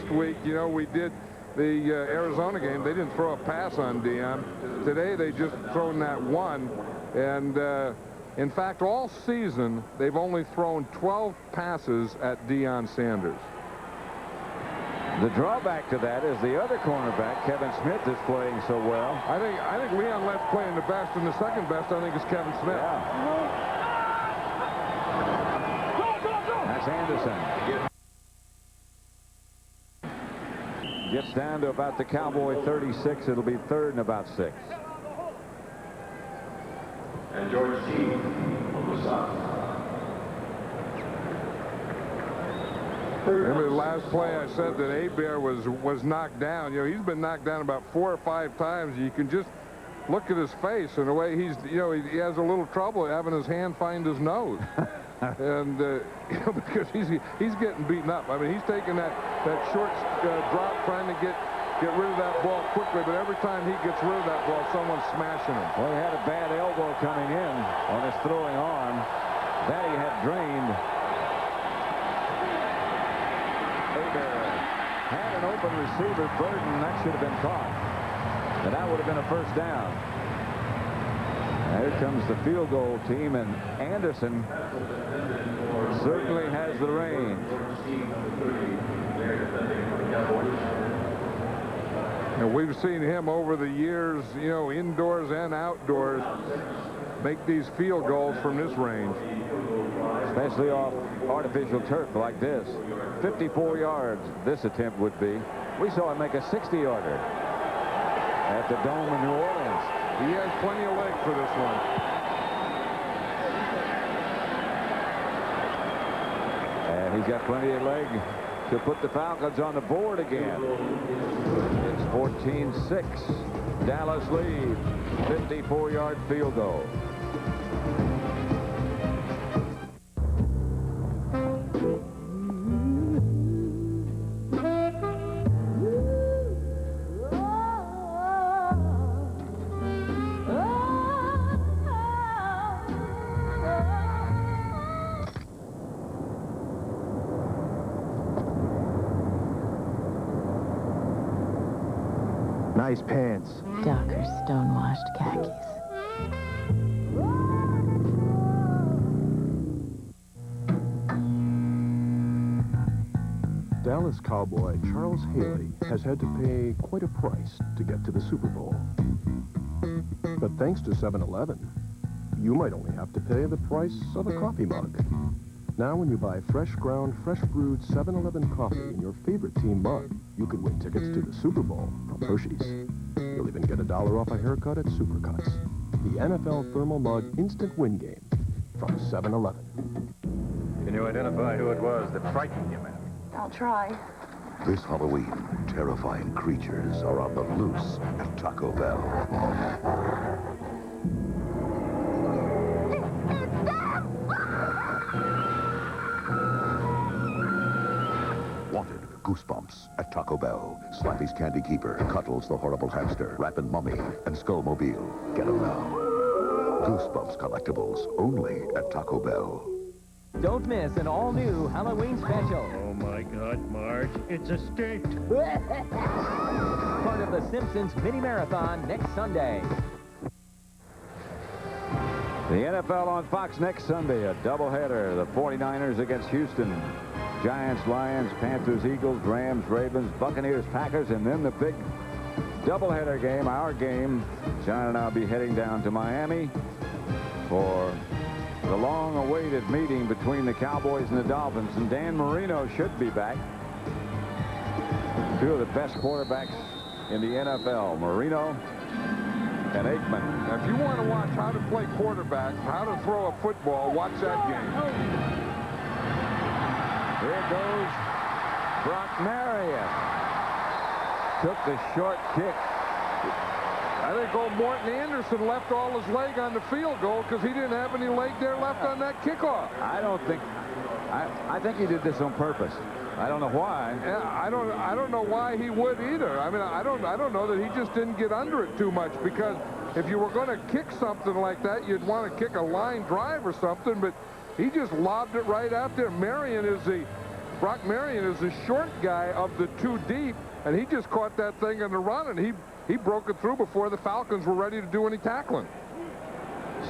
week, we did the Arizona game. They didn't throw a pass on Deion. Today, they just thrown that one. And in fact, all season, they've only thrown 12 passes at Deion Sanders. The drawback to that is the other cornerback, Kevin Smith, is playing so well. I think Leon Lett's playing the best, and the second best, I think, is Kevin Smith. That's Anderson. Gets down to about the Cowboy 36. It'll be 3rd and about 6. And George T. on the side. Remember the last play I said that Hebert was knocked down. He's been knocked down about 4 or 5 times. You can just look at his face and the way he has a little trouble having his hand find his nose. And because he's getting beaten up. I mean, he's taking that short drop, trying to get rid of that ball quickly, but every time he gets rid of that ball, someone's smashing him. Well, he had a bad elbow coming in on his throwing arm. That he had drained. Had an open receiver, Burton, that should have been caught. And that would have been a first down. Here comes the field goal team, and Anderson certainly has the range. And we've seen him over the years, indoors and outdoors, make these field goals from this range. Especially off artificial turf like this. 54 yards this attempt would be. We saw him make a 60-yarder at the Dome in New Orleans. He has plenty of leg for this one. And he's got plenty of leg to put the Falcons on the board again. It's 14-6. Dallas lead. 54-yard field goal. Nice pants. Darker stone-washed khakis. Dallas Cowboy Charles Haley has had to pay quite a price to get to the Super Bowl. But thanks to 7-Eleven, you might only have to pay the price of a coffee mug. Now when you buy fresh ground, fresh brewed 7-Eleven coffee in your favorite team mug, you could win tickets to the Super Bowl from Hershey's. You'll even get $1 off a haircut at Supercuts. The NFL Thermal Mug Instant Win Game from 7-Eleven. Can you identify who it was that frightened you, ma'am? I'll try. This Halloween, terrifying creatures are on the loose at Taco Bell. Wanted Goosebumps at Taco Bell. Slappy's Candy Keeper, Cuddles the Horrible Hamster, Rappin' Mummy, and Skullmobile. Get them now. Goosebumps collectibles only at Taco Bell. Don't miss an all-new Halloween special. Oh, my God, Marge. It's escaped. Part of the Simpsons Mini Marathon next Sunday. The NFL on Fox next Sunday, a doubleheader. The 49ers against Houston. Giants, Lions, Panthers, Eagles, Rams, Ravens, Buccaneers, Packers, and then the big doubleheader game, our game. John and I will be heading down to Miami for the long-awaited meeting between the Cowboys and the Dolphins, and Dan Marino should be back. Two of the best quarterbacks in the NFL, Marino and Aikman. Now, if you want to watch how to play quarterback, how to throw a football, watch that game. Here goes Brock Marion. Took the short kick. I think old Morton Anderson left all his leg on the field goal because he didn't have any leg there left on that kickoff. I think he did this on purpose. I don't know why. Yeah, I don't know why he would either. I mean, I don't know that he just didn't get under it too much, because if you were going to kick something like that, you'd want to kick a line drive or something, but he just lobbed it right out there. Brock Marion is the short guy of the two deep, and he just caught that thing in the run, and he broke it through before the Falcons were ready to do any tackling.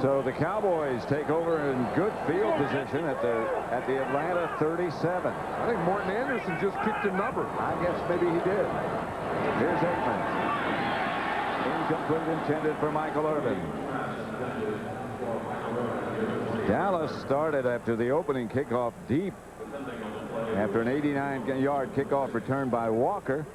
So the Cowboys take over in good field position at the Atlanta 37. I think Morton Anderson just kicked a number. I guess maybe he did. Here's Aikman. Incomplete, intended for Michael Irvin. Dallas started after the opening kickoff deep after an 89-yard kickoff return by Walker.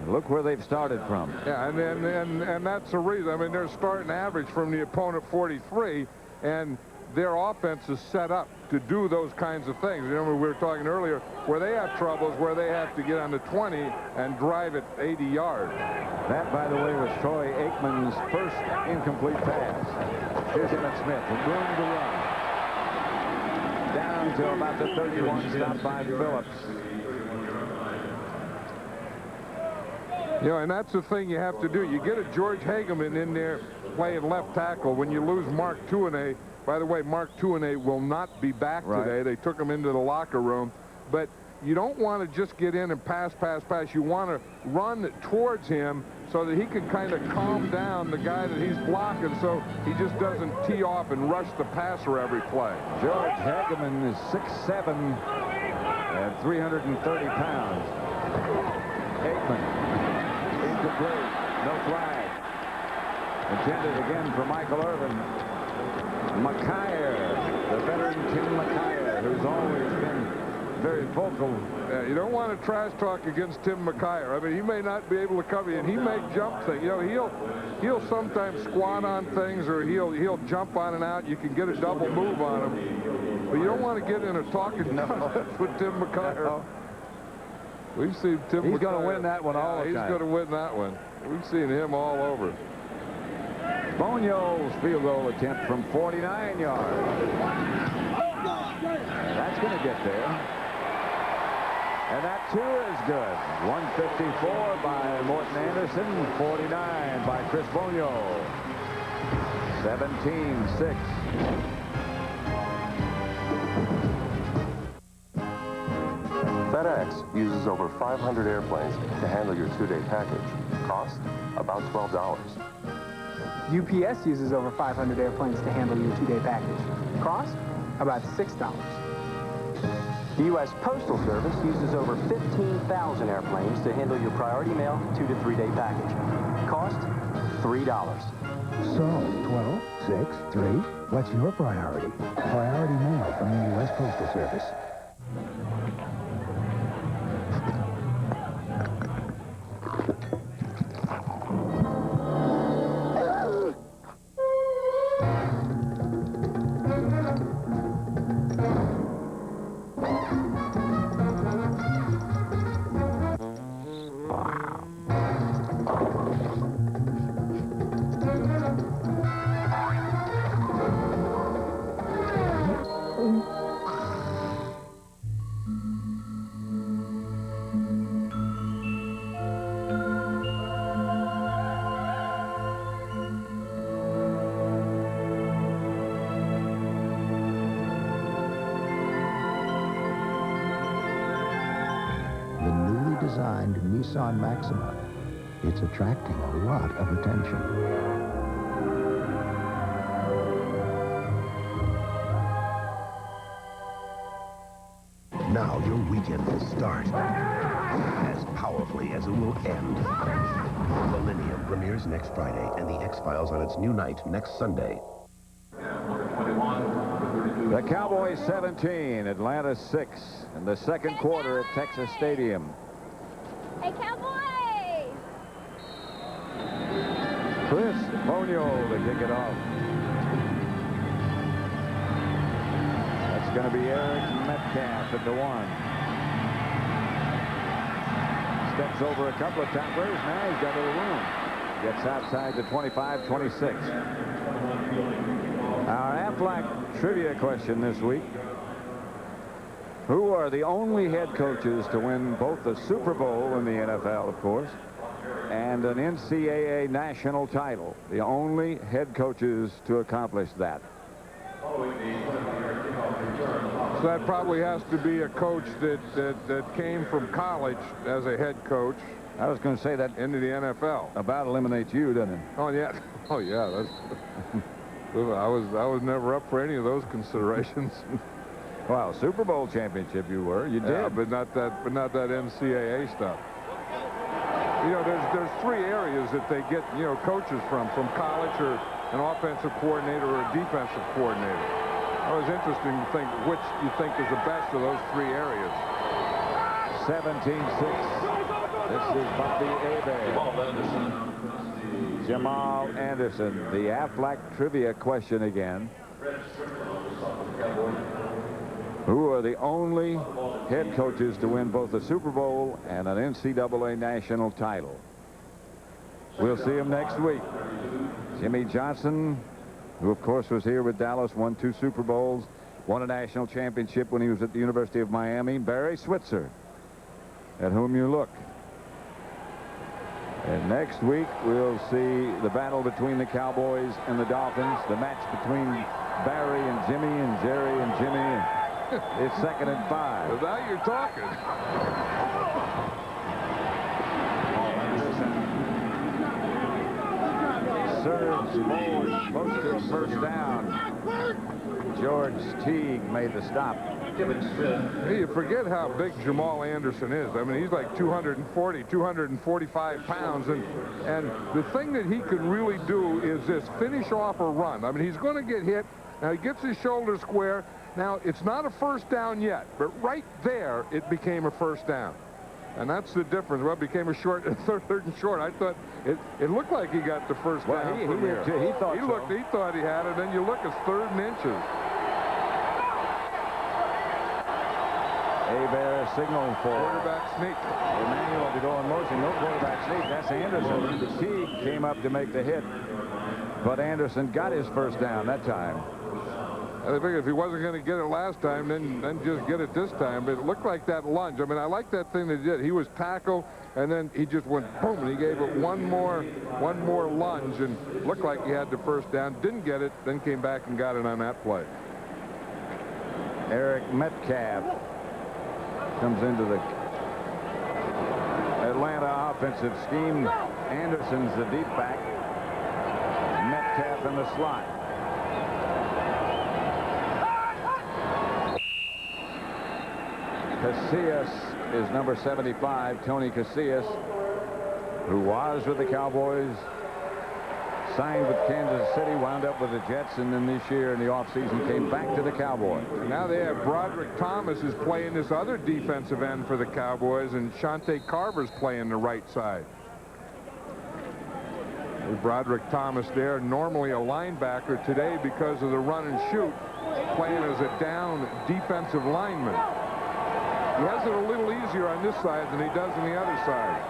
And look where they've started from. Yeah, and that's the reason. I mean, they're starting average from the opponent 43, and their offense is set up to do those kinds of things. Remember, we were talking earlier where they have troubles, where they have to get on the 20 and drive it 80 yards. That, by the way, was Troy Aikman's first incomplete pass. Here's Emmitt Smith, with room to run. Down to about the 31, stopped by Phillips. You know, and that's the thing you have to do. You get a George Hageman in there playing left tackle. When you lose Mark Tuinei, by the way, Mark Tuinei will not be back today. They took him into the locker room. But you don't want to just get in and pass. You want to run towards him so that he can kind of calm down the guy that he's blocking, so he just doesn't tee off and rush the passer every play. George Hageman is 6'7" and 330 pounds. Aikman. Incomplete. No flag. Intended again for Michael Irvin. McKyer, the veteran Tim McKyer, who's always been very vocal. Yeah, you don't want to trash talk against Tim McKyer. I mean, he may not be able to cover you, and he may jump things. You know, he'll sometimes squat on things, or he'll jump on and out. You can get a double move on him, but you don't want to get in a talking contest with Tim McKyer. No. We've seen Tim. He's going to win that one all the time. He's going to win that one. We've seen him all over. Bonio's field goal attempt from 49 yards. That's going to get there. And that, too, is good. 154 by Morton Anderson, 49 by Chris Bonio. 17-6. FedEx uses over 500 airplanes to handle your 2-day package. Cost? About $12. UPS uses over 500 airplanes to handle your 2-day package. Cost? About $6. The U.S. Postal Service uses over 15,000 airplanes to handle your priority mail 2- to 3-day package. Cost? $3. So, 12, 6, 3? What's your priority? Priority mail from the U.S. Postal Service. Designed Nissan Maxima. It's attracting a lot of attention. Now your weekend will start as powerfully as it will end. Millennium premieres next Friday, and The X-Files on its new night next Sunday. The Cowboys 17, Atlanta 6 in the second quarter at Texas Stadium. Hey, Cowboys! Chris Monio to kick it off. That's going to be Eric Metcalf at the 1. Steps over a couple of tacklers. Now he's got a little room. Gets outside the 25, 26. Our Aflac trivia question this week. Who are the only head coaches to win both the Super Bowl in the NFL, of course, and an NCAA national title? The only head coaches to accomplish that. So that probably has to be a coach that came from college as a head coach. I was going to say that into the NFL. About eliminates you, doesn't it? Oh yeah, oh yeah. That's. I was never up for any of those considerations. Well, Super Bowl championship you were. You did. Yeah, but not that NCAA stuff. You know, there's three areas that they get, you know, coaches from college or an offensive coordinator or a defensive coordinator. It was interesting to think which you think is the best of those three areas. 17-6. This is Bucky Hebert. Jamal Anderson. The Aflac trivia question again. Who are the only head coaches to win both the Super Bowl and an NCAA national title? We'll see him next week. Jimmy Johnson, who of course was here with Dallas, won 2 Super Bowls, won a national championship when he was at the University of Miami. Barry Switzer, at whom you look. And next week, we'll see the battle between the Cowboys and the Dolphins, the match between Barry and Jimmy and Jerry and Jimmy. And it's 2nd and 5. Well, now you're talking. Serves forward, close to a first down. George Teague made the stop. Hey, you forget how big Jamal Anderson is. I mean, he's like 240, 245 pounds. And the thing that he can really do is this, finish off a run. I mean, he's going to get hit. Now, he gets his shoulder square. Now, it's not a first down yet, but right there, it became a first down. And that's the difference. Well, it became a short, third and short. I thought it looked like he got the first down. He thought so. He thought he had it. Then you look, it's 3rd and inches. Hebert signal for quarterback sneak. Emanuel to go in motion. No quarterback sneak. That's Anderson. Teague came up to make the hit, but Anderson got his first down that time. I figured if he wasn't going to get it last time, then just get it this time. But it looked like that lunge. I mean, I like that thing that he did. He was tackled, and then he just went boom, and he gave it one more lunge, and looked like he had the first down. Didn't get it, then came back and got it on that play. Eric Metcalf comes into the Atlanta offensive scheme. Anderson's the deep back. Metcalf in the slot. Casillas is number 75, Tony Casillas, who was with the Cowboys Signed with Kansas City, wound up with the Jets, and then this year in the offseason came back to the Cowboys. And now they have Broderick Thomas is playing this other defensive end for the Cowboys, and Shante Carver's playing the right side. Broderick Thomas there, normally a linebacker, today because of the run and shoot, playing as a down defensive lineman. He has it a little easier on this side than he does on the other side.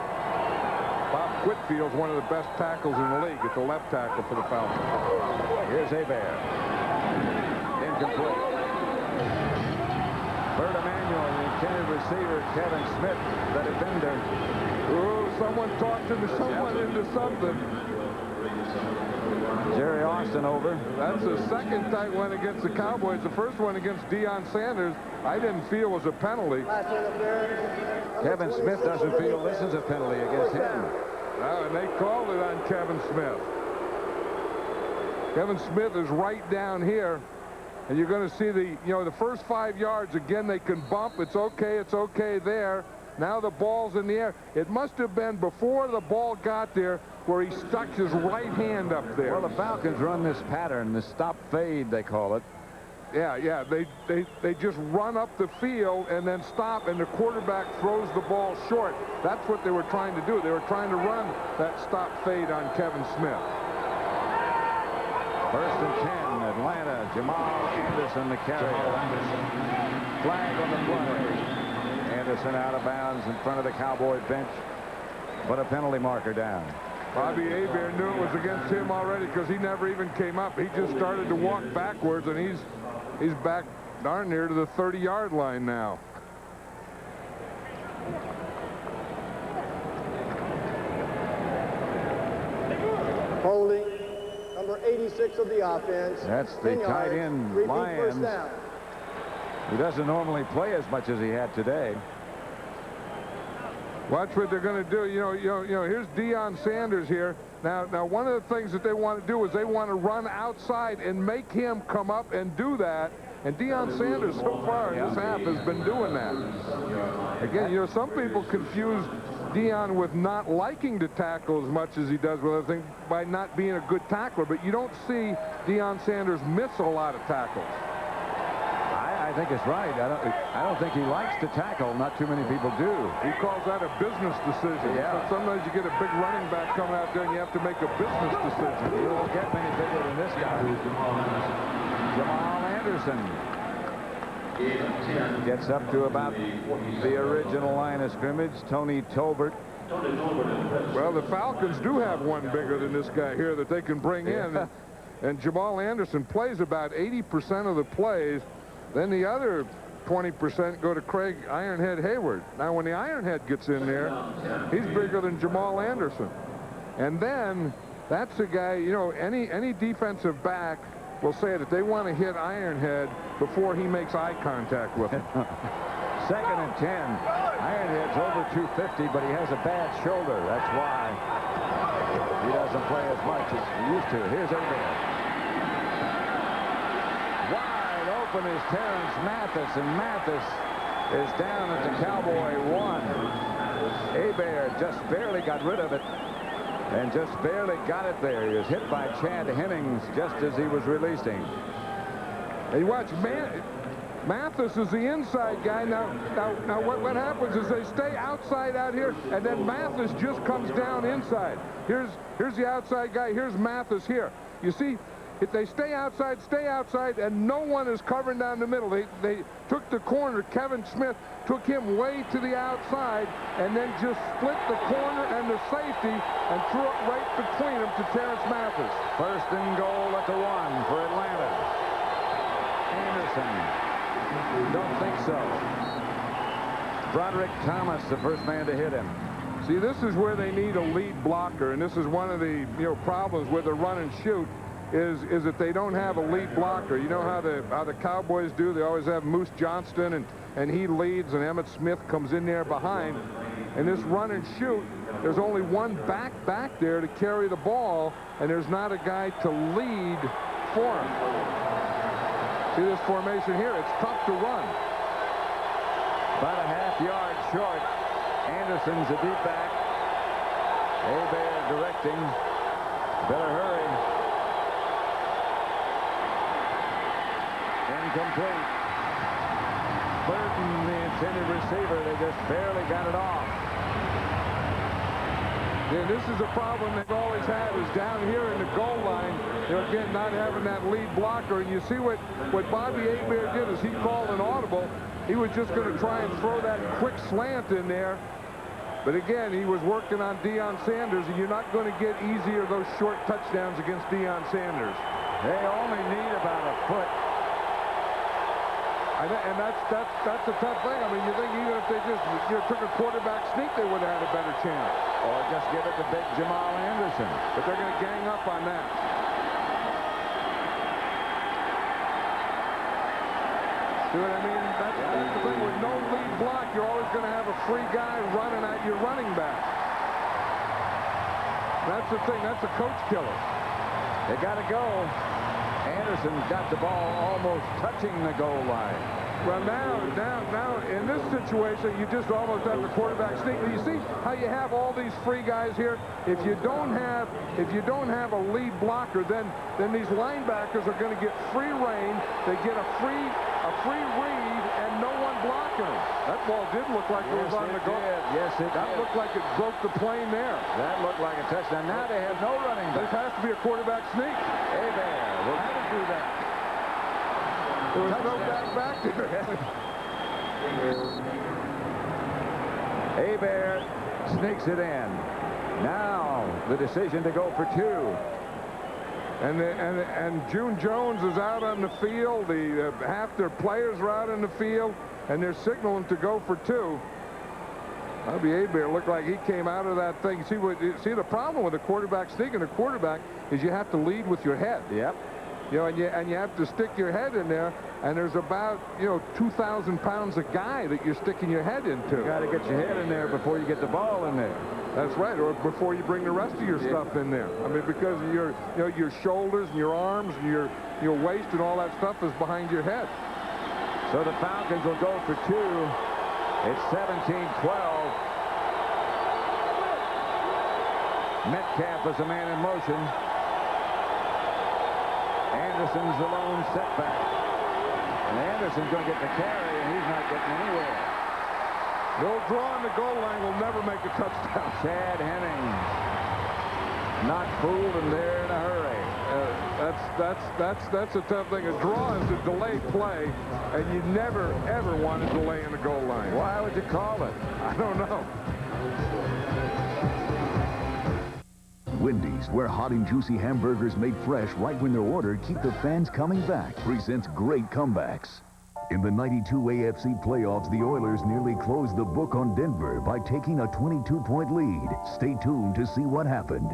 Bob Whitfield's one of the best tackles in the league at the left tackle for the Falcons. Here's Hebert. Incomplete. Bert Emanuel, the intended receiver, Kevin Smith, the defender. Oh, someone talked into someone into something. Jerry Austin over. That's the second tight one against the Cowboys. The first one against Deion Sanders, I didn't feel was a penalty. Kevin Smith doesn't feel this is a penalty against him. Oh, and they called it on Kevin Smith. Kevin Smith is right down here, and you're going to see the first 5 yards again. They can bump. It's okay there. Now the ball's in the air. It must have been before the ball got there where he stuck his right hand up there. Well, the Falcons run this pattern, the stop fade, they call it. Yeah, they just run up the field and then stop, and the quarterback throws the ball short. That's what they were trying to do. They were trying to run that stop fade on Kevin Smith. 1st and 10, Atlanta. Jamal Anderson, the carrier. Flag on the play. Anderson out of bounds in front of the Cowboy bench. Put a penalty marker down. Bobby Hebert knew it was against him already because he never even came up. He just started to walk backwards, and he's back darn near to the 30-yard line now. Holding, number 86 of the offense. That's the tight end, Lyons, who doesn't normally play as much as he had today. Watch what they're going to do. Here's Deion Sanders here. Now, one of the things that they want to do is they want to run outside and make him come up and do that. And Deion Sanders, so far in this half, has been doing that. Again, some people confuse Deion with not liking to tackle as much as he does with other things by not being a good tackler. But you don't see Deion Sanders miss a lot of tackles. I think it's right. I don't think he likes to tackle. Not too many people do. He calls that a business decision. Yeah. Sometimes you get a big running back coming out there and you have to make a business decision. You won't get many bigger than this guy. Jamal Anderson gets up to about the original line of scrimmage. Tony Tolbert. Well, the Falcons do have one bigger than this guy here that they can bring in. And Jamal Anderson plays about 80% of the plays. Then the other 20% go to Craig Ironhead Hayward. Now, when the Ironhead gets in there, he's bigger than Jamal Anderson. And then that's a guy, any defensive back will say that they want to hit Ironhead before he makes eye contact with him. 2nd and 10. Ironhead's over 250, but he has a bad shoulder. That's why he doesn't play as much as he used to. Here's Aikman. Wide open is Terrence Mathis, and Mathis is down at the Cowboy 1. Hebert just barely got rid of it and just barely got it there. He was hit by Chad Hennings just as he was releasing. Hey, watch, Mathis is the inside guy. Now what happens is they stay outside out here, and then Mathis just comes down inside. Here's the outside guy. Here's Mathis here. You see, if they stay outside, and no one is covering down the middle. They took the corner. Kevin Smith took him way to the outside and then just split the corner and the safety and threw it right between them to Terrence Mathis. 1st and goal at the 1 for Atlanta. Anderson. Don't think so. Broderick Thomas, the first man to hit him. See, this is where they need a lead blocker, and this is one of the problems with the run and shoot. Is that they don't have a lead blocker. You know how the Cowboys do? They always have Moose Johnston, and he leads, and Emmitt Smith comes in there behind. And this run and shoot, there's only one back there to carry the ball, and there's not a guy to lead for him. See this formation here? It's tough to run. About a half-yard short. Anderson's a deep back. Hebert directing. Better hurry. Incomplete. Burton, the intended receiver. They just barely got it off. And this is a problem they've always had, is down here in the goal line, they're again not having that lead blocker. And you see what Bobby Hebert did is he called an audible. He was just going to try and throw that quick slant in there. But again, he was working on Deion Sanders, and you're not going to get easier those short touchdowns against Deion Sanders. They only need about a foot. And that's a tough thing. I mean, you think even if they just took a quarterback sneak, they would have had a better chance. Or just give it to big Jamal Anderson. But they're going to gang up on that. See what I mean? That's the thing. With no lead block, you're always going to have a free guy running at your running back. That's the thing. That's a coach killer. They got to go. Anderson's got the ball almost touching the goal line. Well, now, in this situation, you just almost have the quarterback sneak. You see how you have all these free guys here? If you don't have a lead blocker, then these linebackers are going to get free reign. They get a free read and no one blocking them. That ball did look like it was on the goal. Yes, it did. That looked like it broke the plane there. That looked like a touchdown. Now they have no running back. This has to be a quarterback sneak. Hebert will have to do that. There was no back there. Hebert sneaks it in. Now the decision to go for two. And June Jones is out on the field. Half their players are out in the field, and they're signaling to go for two. Bobby Hebert looked like he came out of that thing. See the problem with a quarterback sneaking a quarterback is you have to lead with your head. Yep. You know, and you have to stick your head in there, and there's about 2,000 pounds of guy that you're sticking your head into. You got to get your head in there before you get the ball in there. That's right, or before you bring the rest of your stuff in there. I mean, because your shoulders and your arms and your waist and all that stuff is behind your head. So the Falcons will go for two. It's 17-12. Metcalf is a man in motion. Anderson's the lone setback. And Anderson's going to get the carry, and he's not getting anywhere. No draw on the goal line will never make a touchdown. Chad Hennings. Not fooled, and they're in a hurry. That's a tough thing. A draw is a delayed play, and you never, ever want to delay in the goal line. Why would you call it? I don't know. Wendy's, where hot and juicy hamburgers made fresh right when they're ordered keep the fans coming back, presents great comebacks. In the 92 AFC playoffs, the Oilers nearly closed the book on Denver by taking a 22-point lead. Stay tuned to see what happened.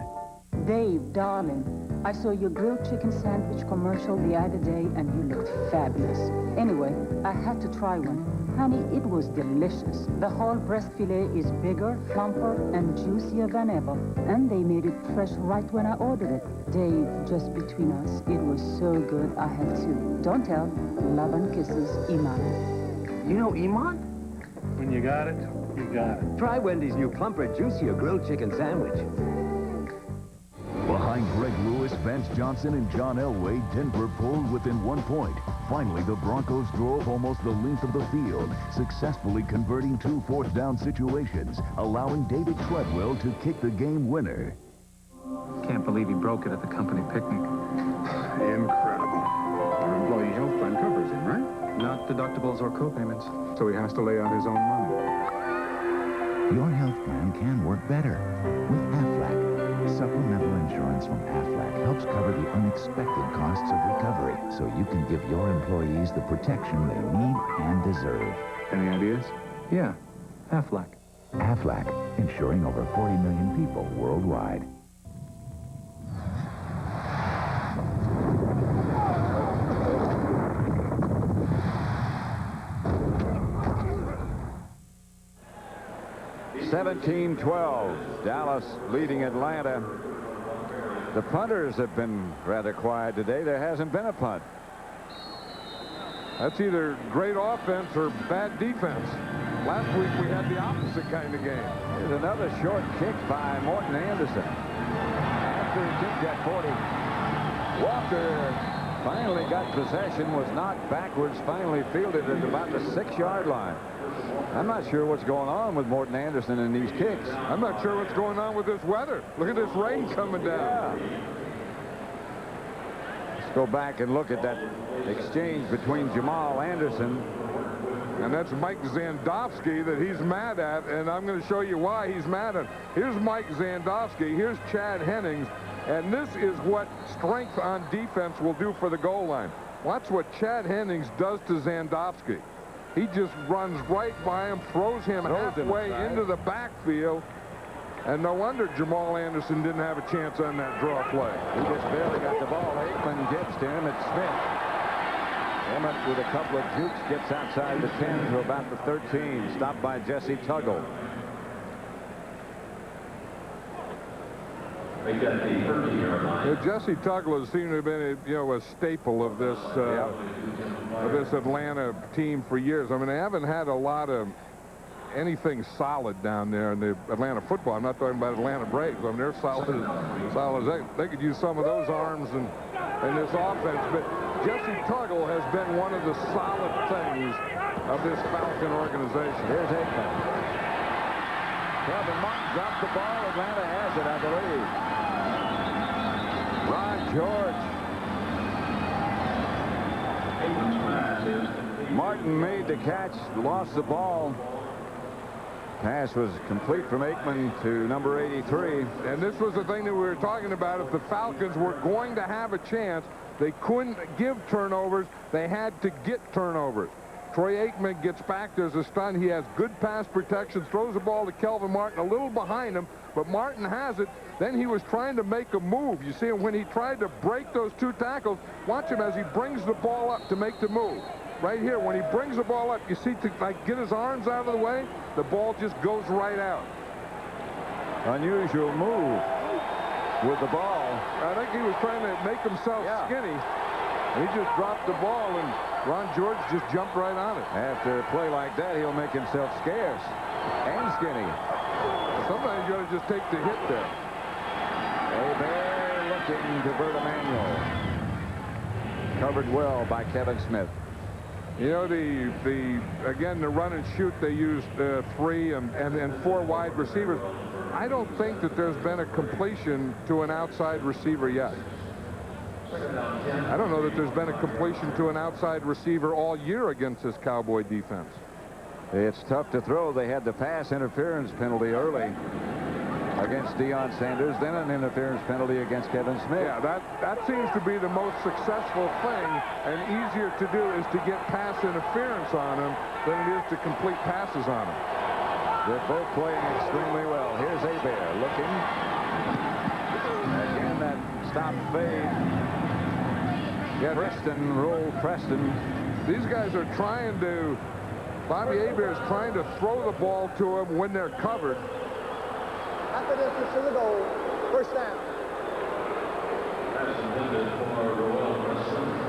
Dave, darling, I saw your grilled chicken sandwich commercial the other day and you looked fabulous. Anyway, I had to try one. Honey, it was delicious. The whole breast filet is bigger, plumper, and juicier than ever. And they made it fresh right when I ordered it. Dave, just between us, it was so good I had to. Don't tell. Love and kisses, Emanuel. You know Iman? When you got it, you got it. Try Wendy's new plumper, juicier grilled chicken sandwich. Behind Greg Lewis, Vance Johnson, and John Elway, Denver pulled within 1 point. Finally, the Broncos drove almost the length of the field, successfully converting 2 fourth-down situations, allowing David Treadwell to kick the game winner. Can't believe he broke it at the company picnic. Incredible. Our employee health plan covers him, right? Not deductibles or co-payments, so he has to lay out his own money. Your health plan can work better with Aflac. Supplemental insurance from Aflac helps cover the unexpected costs of recovery so you can give your employees the protection they need and deserve. Any ideas? Yeah, Aflac. Aflac, insuring over 40 million people worldwide. (17-12). Dallas leading Atlanta. The punters have been rather quiet today. There hasn't been a punt. That's either great offense or bad defense. Last week we had the opposite kind of game. Here's another short kick by Morton Anderson. Walker kicked at 40. Walker finally got possession, was knocked backwards, finally fielded at about the 6-yard line. I'm not sure what's going on with Morton Anderson in these kicks. I'm not sure what's going on with this weather. Look at this rain coming down. Yeah. Let's go back and look at that exchange between Jamal Anderson. And that's Mike Zandowski that he's mad at, and I'm going to show you why he's mad at him. Here's Mike Zandowski. Here's Chad Hennings. And this is what strength on defense will do for the goal line. Watch what Chad Hennings does to Zandowski. He just runs right by him, throws him halfway into the backfield. And no wonder Jamal Anderson didn't have a chance on that draw play. He just barely got the ball. Aikman gives to him. It's Smith. Emmitt with a couple of jukes gets outside the 10 to about the 13. Stopped by Jesse Tuggle. Jesse Tuggle has seemed to have been a staple of this Atlanta team for years. I mean, they haven't had a lot of anything solid down there in the Atlanta football. I'm not talking about Atlanta Braves. I mean, they're solid as they could use some of those arms in this offense. But Jesse Tuggle has been one of the solid things of this Falcon organization. Here's Aikman. Kelvin Martin dropped the ball. Atlanta has it, I believe. Ron George. Martin made the catch, lost the ball. Pass was complete from Aikman to number 83. And this was the thing that we were talking about. If the Falcons were going to have a chance, they couldn't give turnovers. They had to get turnovers. Troy Aikman gets back. There's a stun. He has good pass protection. Throws the ball to Kelvin Martin a little behind him. But Martin has it. Then he was trying to make a move. You see him when he tried to break those two tackles. Watch him as he brings the ball up to make the move. Right here, when he brings the ball up, you see, to get his arms out of the way, the ball just goes right out. Unusual move with the ball. I think he was trying to make himself skinny. He just dropped the ball, and Ron George just jumped right on it. After a play like that, he'll make himself scarce and skinny. Sometimes you got to just take the hit there. Hebert looking to Bert Emanuel. Covered well by Kevin Smith. You know, again, the run and shoot, they used 3 and 4 wide receivers. I don't think that there's been a completion to an outside receiver yet. I don't know that there's been a completion to an outside receiver all year against this Cowboy defense. It's tough to throw. They had the pass interference penalty early against Deion Sanders, then an interference penalty against Kevin Smith. Yeah, that seems to be the most successful thing, and easier to do is to get pass interference on them than it is to complete passes on them. They're both playing extremely well. Here's Hebert looking. Again, that stop fade. Preston, roll Preston. These guys are trying to, Bobby Hebert is trying to throw the ball to them when they're covered. After this is to the goal. First down.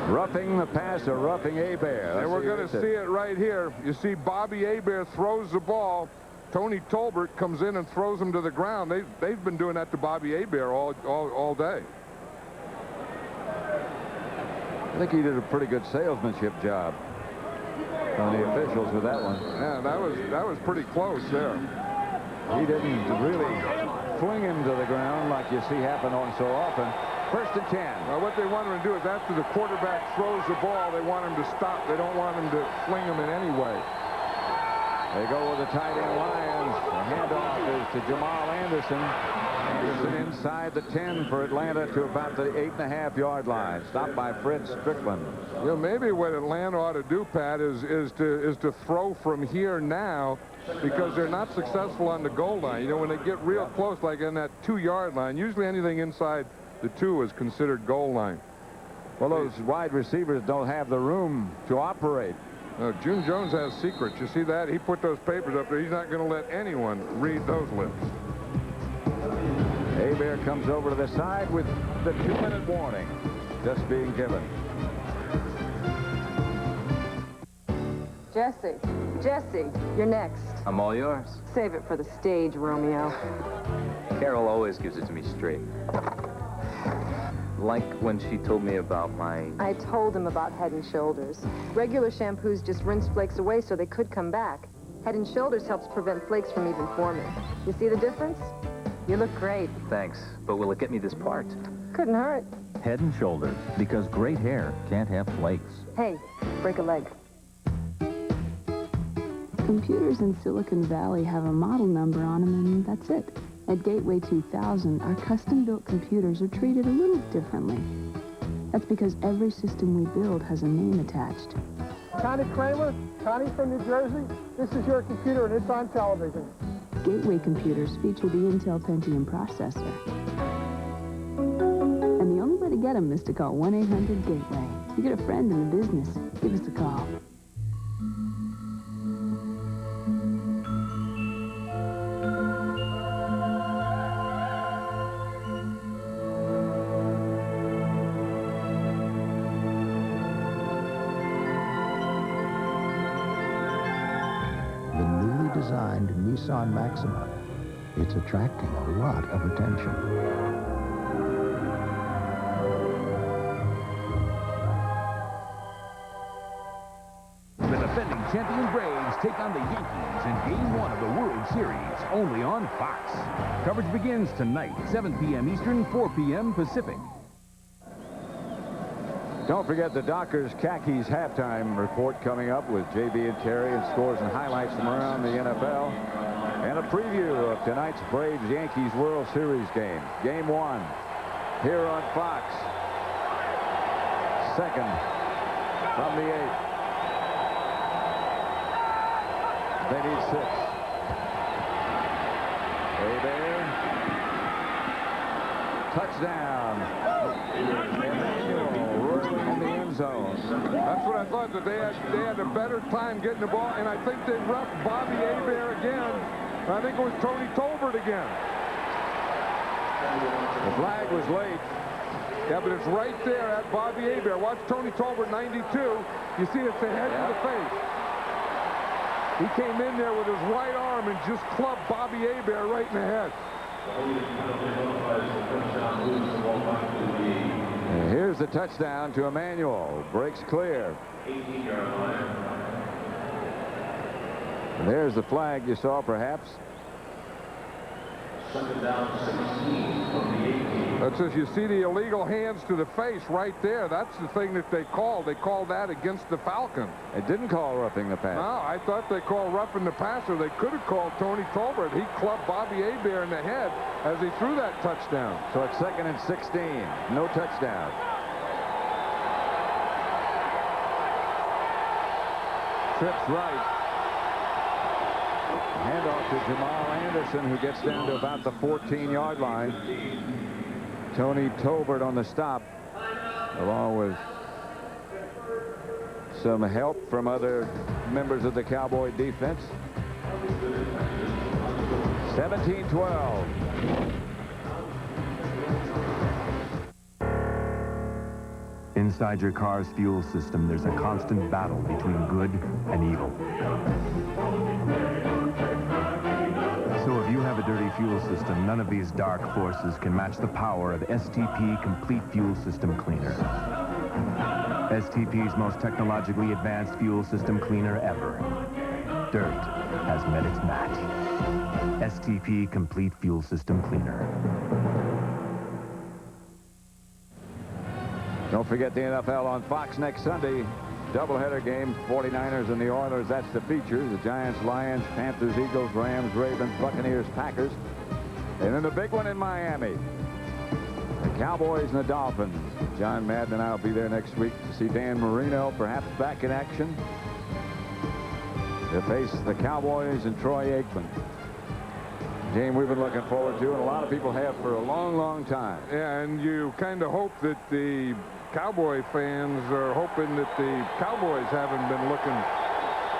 Roughing the passer, roughing Hebert. And we're going to see it right here. You see Bobby Hebert throws the ball. Tony Tolbert comes in and throws him to the ground. They've been doing that to Bobby Hebert all day. I think he did a pretty good salesmanship job on the officials with that one. Yeah, that was pretty close there. He didn't really fling him to the ground like you see happen on so often. First and 10. Well, what they want him to do is after the quarterback throws the ball, they want him to stop. They don't want him to fling him in any way. They go with the tight end Lions. The handoff is to Jamal Anderson. Anderson inside the 10 for Atlanta to about the 8.5-yard line. Stopped by Fred Strickland. You know, maybe what Atlanta ought to do, Pat, is to throw from here now, because they're not successful on the goal line. You know, when they get real close, like in that 2-yard line, usually anything inside the 2 is considered goal line. Well, those wide receivers don't have the room to operate. June Jones has secrets. You see that? He put those papers up there. He's not going to let anyone read those lips. Hebert comes over to the side with the 2-minute warning just being given. Jesse, you're next. I'm all yours. Save it for the stage, Romeo. Carol always gives it to me straight. Like when she told me about my... I told him about Head & Shoulders. Regular shampoos just rinse flakes away so they could come back. Head & Shoulders helps prevent flakes from even forming. You see the difference? You look great. Thanks, but will it get me this part? Couldn't hurt. Head & Shoulders, because great hair can't have flakes. Hey, break a leg. Computers in Silicon Valley have a model number on them, and that's it. At Gateway 2000, our custom-built computers are treated a little differently. That's because every system we build has a name attached. Connie Kramer, Connie from New Jersey. This is your computer, and it's on television. Gateway computers feature the Intel Pentium processor. And the only way to get them is to call 1-800-GATEWAY. If you get a friend in the business, give us a call. Designed Nissan Maxima. It's attracting a lot of attention. The defending champion Braves take on the Yankees in Game 1 of the World Series, only on Fox. Coverage begins tonight, 7 p.m. Eastern, 4 p.m. Pacific. Don't forget the Dockers Khakis halftime report coming up with JB and Terry and scores and highlights from around the NFL. And a preview of tonight's Braves-Yankees World Series game. Game 1 here on Fox. Second from the 8th. They need 6. Hebert. Touchdown. Emanuel in the end zone. That's what I thought, that they had a better time getting the ball, and I think they roughed Bobby Hebert again. I think it was Tony Tolbert again. The flag was late. Yeah, but it's right there at Bobby Hebert. Watch Tony Tolbert, 92. You see it's the head to the face. He came in there with his right arm and just clubbed Bobby Hebert right in the head. And here's the touchdown to Emanuel. Breaks clear. And there's the flag you saw, perhaps. That's as you see the illegal hands to the face right there. That's the thing that they called. They called that against the Falcons. It didn't call roughing the passer. No, I thought they called roughing the passer. They could have called Tony Tolbert. He clubbed Bobby Hebert in the head as he threw that touchdown. So it's 2nd and 16. No touchdown. Trips right. Handoff to Jamal Anderson, who gets down to about the 14-yard line. Tony Tolbert on the stop, along with some help from other members of the Cowboy defense. 17-12. Inside your car's fuel system, there's a constant battle between good and evil. So if you have a dirty fuel system, none of these dark forces can match the power of STP Complete Fuel System Cleaner. STP's most technologically advanced fuel system cleaner ever. Dirt has met its match. STP Complete Fuel System Cleaner. Don't forget the NFL on Fox next Sunday. Doubleheader game, 49ers and the Oilers. That's the feature. The Giants, Lions, Panthers, Eagles, Rams, Ravens, Buccaneers, Packers. And then the big one in Miami. The Cowboys and the Dolphins. John Madden and I will be there next week to see Dan Marino perhaps back in action to face the Cowboys and Troy Aikman. Game we've been looking forward to, and a lot of people have for a long, long time. Yeah, and you kind of hope that the Cowboy fans are hoping that the Cowboys haven't been looking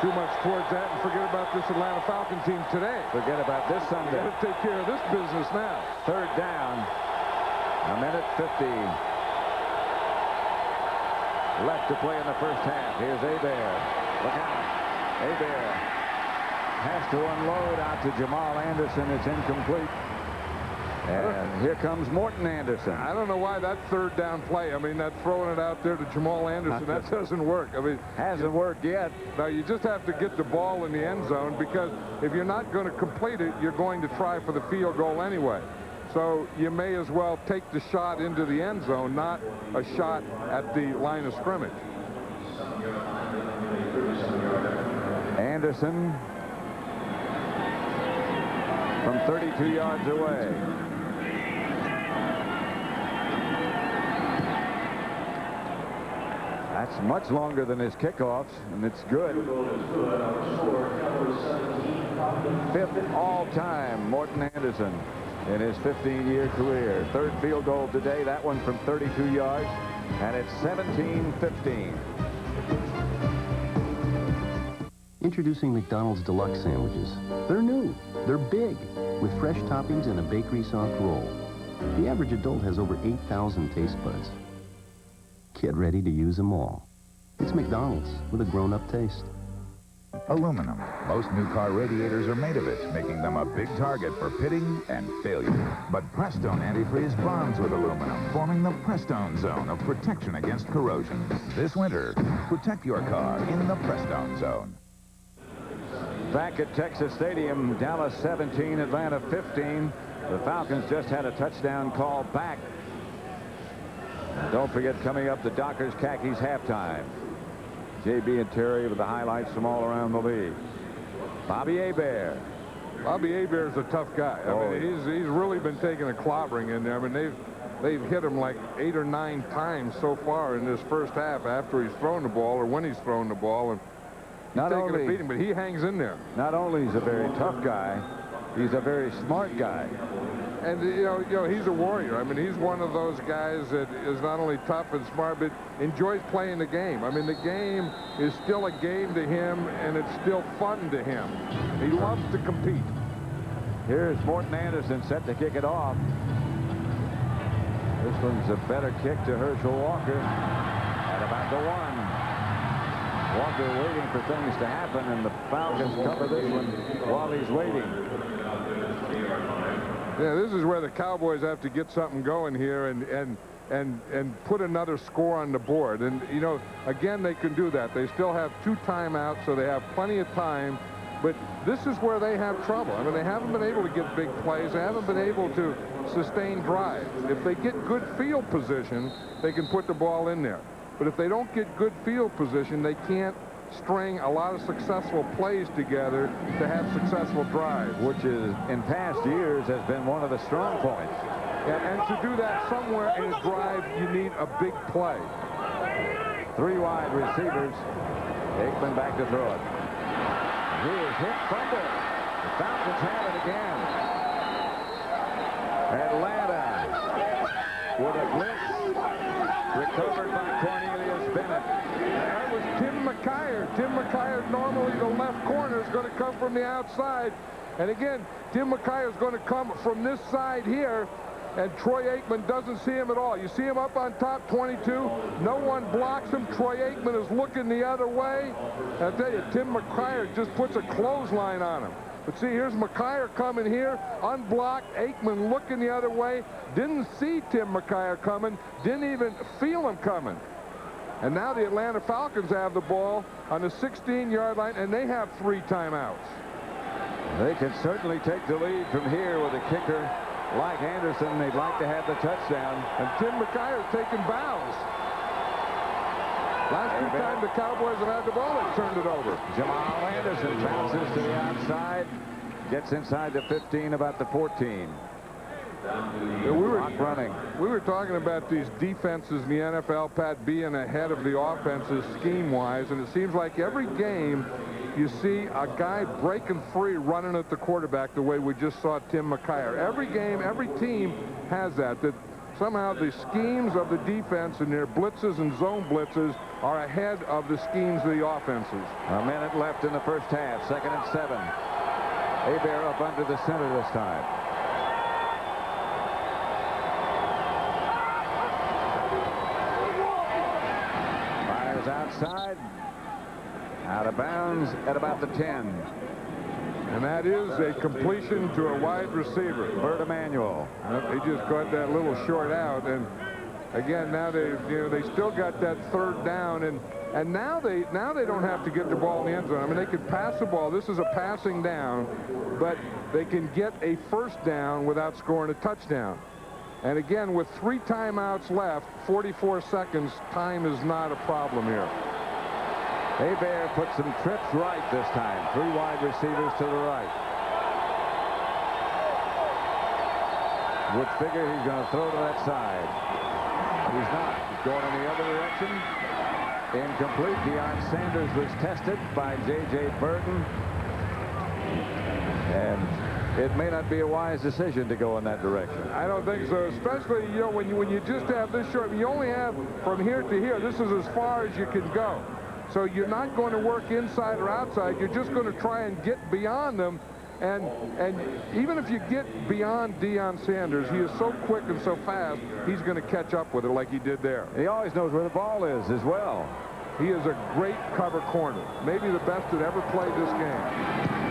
too much towards that and forget about this Atlanta Falcons team today. Forget about this Sunday. Got to take care of this business now. 3rd down. A minute 50 left to play in the first half. Here's Hebert. Look out. Hebert has to unload out to Jamal Anderson. It's incomplete. And here comes Morton Anderson. I don't know why that third down play, I mean, that throwing it out there to Jamal Anderson, that doesn't work. I mean, hasn't worked yet. No, you just have to get the ball in the end zone, because if you're not going to complete it, you're going to try for the field goal anyway. So you may as well take the shot into the end zone, not a shot at the line of scrimmage. Anderson from 32 yards away. That's much longer than his kickoffs, and it's good. 5th all-time Morton Anderson in his 15-year career. 3rd field goal today, that one from 32 yards, and it's 17-15. Introducing McDonald's Deluxe Sandwiches. They're new, they're big, with fresh toppings and a bakery soft roll. The average adult has over 8,000 taste buds. Get ready to use them all. It's McDonald's with a grown-up taste. Aluminum. Most new car radiators are made of it, making them a big target for pitting and failure. But Prestone Antifreeze bonds with aluminum, forming the Prestone Zone of protection against corrosion. This winter, protect your car in the Prestone Zone. Back at Texas Stadium, Dallas 17, Atlanta 15. The Falcons just had a touchdown call back. Don't forget, coming up, the Dockers Khakis halftime. JB and Terry with the highlights from all around the league. Bobby Hebert. Bobby Hebert's a tough guy. I mean, he's really been taking a clobbering in there. I mean, they've hit him like 8 or 9 times so far in this first half after he's thrown the ball or when he's thrown the ball. And he's taking a beating, but he hangs in there. Not only is he a very tough guy, he's a very smart guy. And, you know, he's a warrior. I mean, he's one of those guys that is not only tough and smart, but enjoys playing the game. I mean, the game is still a game to him, and it's still fun to him. He loves to compete. Here's Morton Anderson set to kick it off. This one's a better kick to Herschel Walker at about the 1. Walker waiting for things to happen, and the Falcons cover this one while he's waiting. Yeah, this is where the Cowboys have to get something going here and put another score on the board. And, you know, again, they can do that. They still have 2 timeouts, so they have plenty of time. But this is where they have trouble. I mean, they haven't been able to get big plays. They haven't been able to sustain drives. If they get good field position, they can put the ball in there. But if they don't get good field position, they can't string a lot of successful plays together to have successful drives. Which is, in past years, has been one of the strong points. Yeah, and to do that somewhere in a drive, you need a big play. 3 wide receivers. Aikman back to throw it. He is hit fumble. The Falcons have it again. Atlanta with a blitz. Recovered by Cornelius Bennett. That was Tim McKyer. Tim McKyer, normally the left corner, is going to come from the outside. And again, Tim McKyer is going to come from this side here, and Troy Aikman doesn't see him at all. You see him up on top, 22. No one blocks him. Troy Aikman is looking the other way. And I tell you, Tim McKyer just puts a clothesline on him. But see, here's McKyer coming here, unblocked. Aikman looking the other way. Didn't see Tim McKyer coming. Didn't even feel him coming. And now the Atlanta Falcons have the ball on the 16-yard line, and they have 3 timeouts. They can certainly take the lead from here with a kicker like Anderson. They'd like to have the touchdown. And Tim McKyer taking bows. Last 2 times the Cowboys have had the ball, they turned it over. Jamal Anderson bounces to the outside. Gets inside the 15, about the 14. We were talking about these defenses in the NFL, Pat, being ahead of the offenses scheme-wise, and it seems like every game you see a guy breaking free running at the quarterback the way we just saw Tim McKyer. Every game, every team has that somehow the schemes of the defense and their blitzes and zone blitzes are ahead of the schemes of the offenses. A minute left in the first half, 2nd and 7. Hebert up under the center this time. Fires outside. Out of bounds at about the 10. And that is a completion to a wide receiver. Bert Emanuel. He just got that little short out. And again, now they still got that third down. And now they don't have to get the ball in the end zone. I mean, they could pass the ball. This is a passing down, but they can get a first down without scoring a touchdown. And again, with 3 timeouts left, 44 seconds, time is not a problem here. Hebert put some trips right this time. 3 wide receivers to the right. Would figure he's going to throw to that side. He's not. He's going in the other direction. Incomplete. Deion Sanders was tested by J.J. Burton. And it may not be a wise decision to go in that direction. I don't think so, especially, you know, when you just have this short. You only have from here to here. This is as far as you can go. So you're not going to work inside or outside. You're just going to try and get beyond them. And even if you get beyond Deion Sanders, he is so quick and so fast, he's going to catch up with it like he did there. He always knows where the ball is as well. He is a great cover corner. Maybe the best that ever played this game.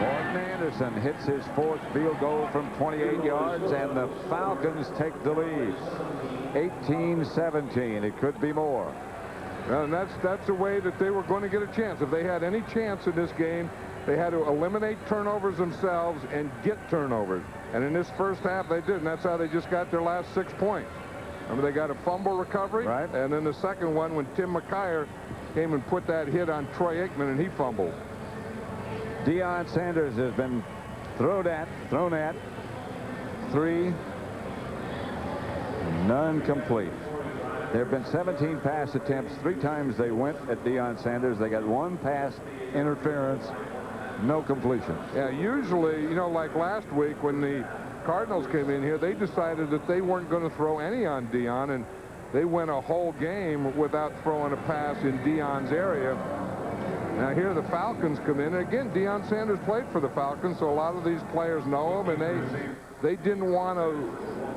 Morton Anderson hits his 4th field goal from 28 yards, and the Falcons take the lead. 18-17. It could be more. Well, and that's the way that they were going to get a chance. If they had any chance in this game, they had to eliminate turnovers themselves and get turnovers. And in this first half, they did, and that's how they just got their last 6 points. Remember, they got a fumble recovery, right? And then the second one when Tim McKyer came and put that hit on Troy Aikman, and he fumbled. Deion Sanders has been thrown at, 3, none complete. There have been 17 pass attempts. 3 times they went at Deion Sanders. They got 1 pass interference, no completion. Yeah, usually, you know, like last week when the Cardinals came in here, they decided that they weren't going to throw any on Deion, and they went a whole game without throwing a pass in Deion's area. Now here the Falcons come in, and again, Deion Sanders played for the Falcons, so a lot of these players know him, and they didn't want to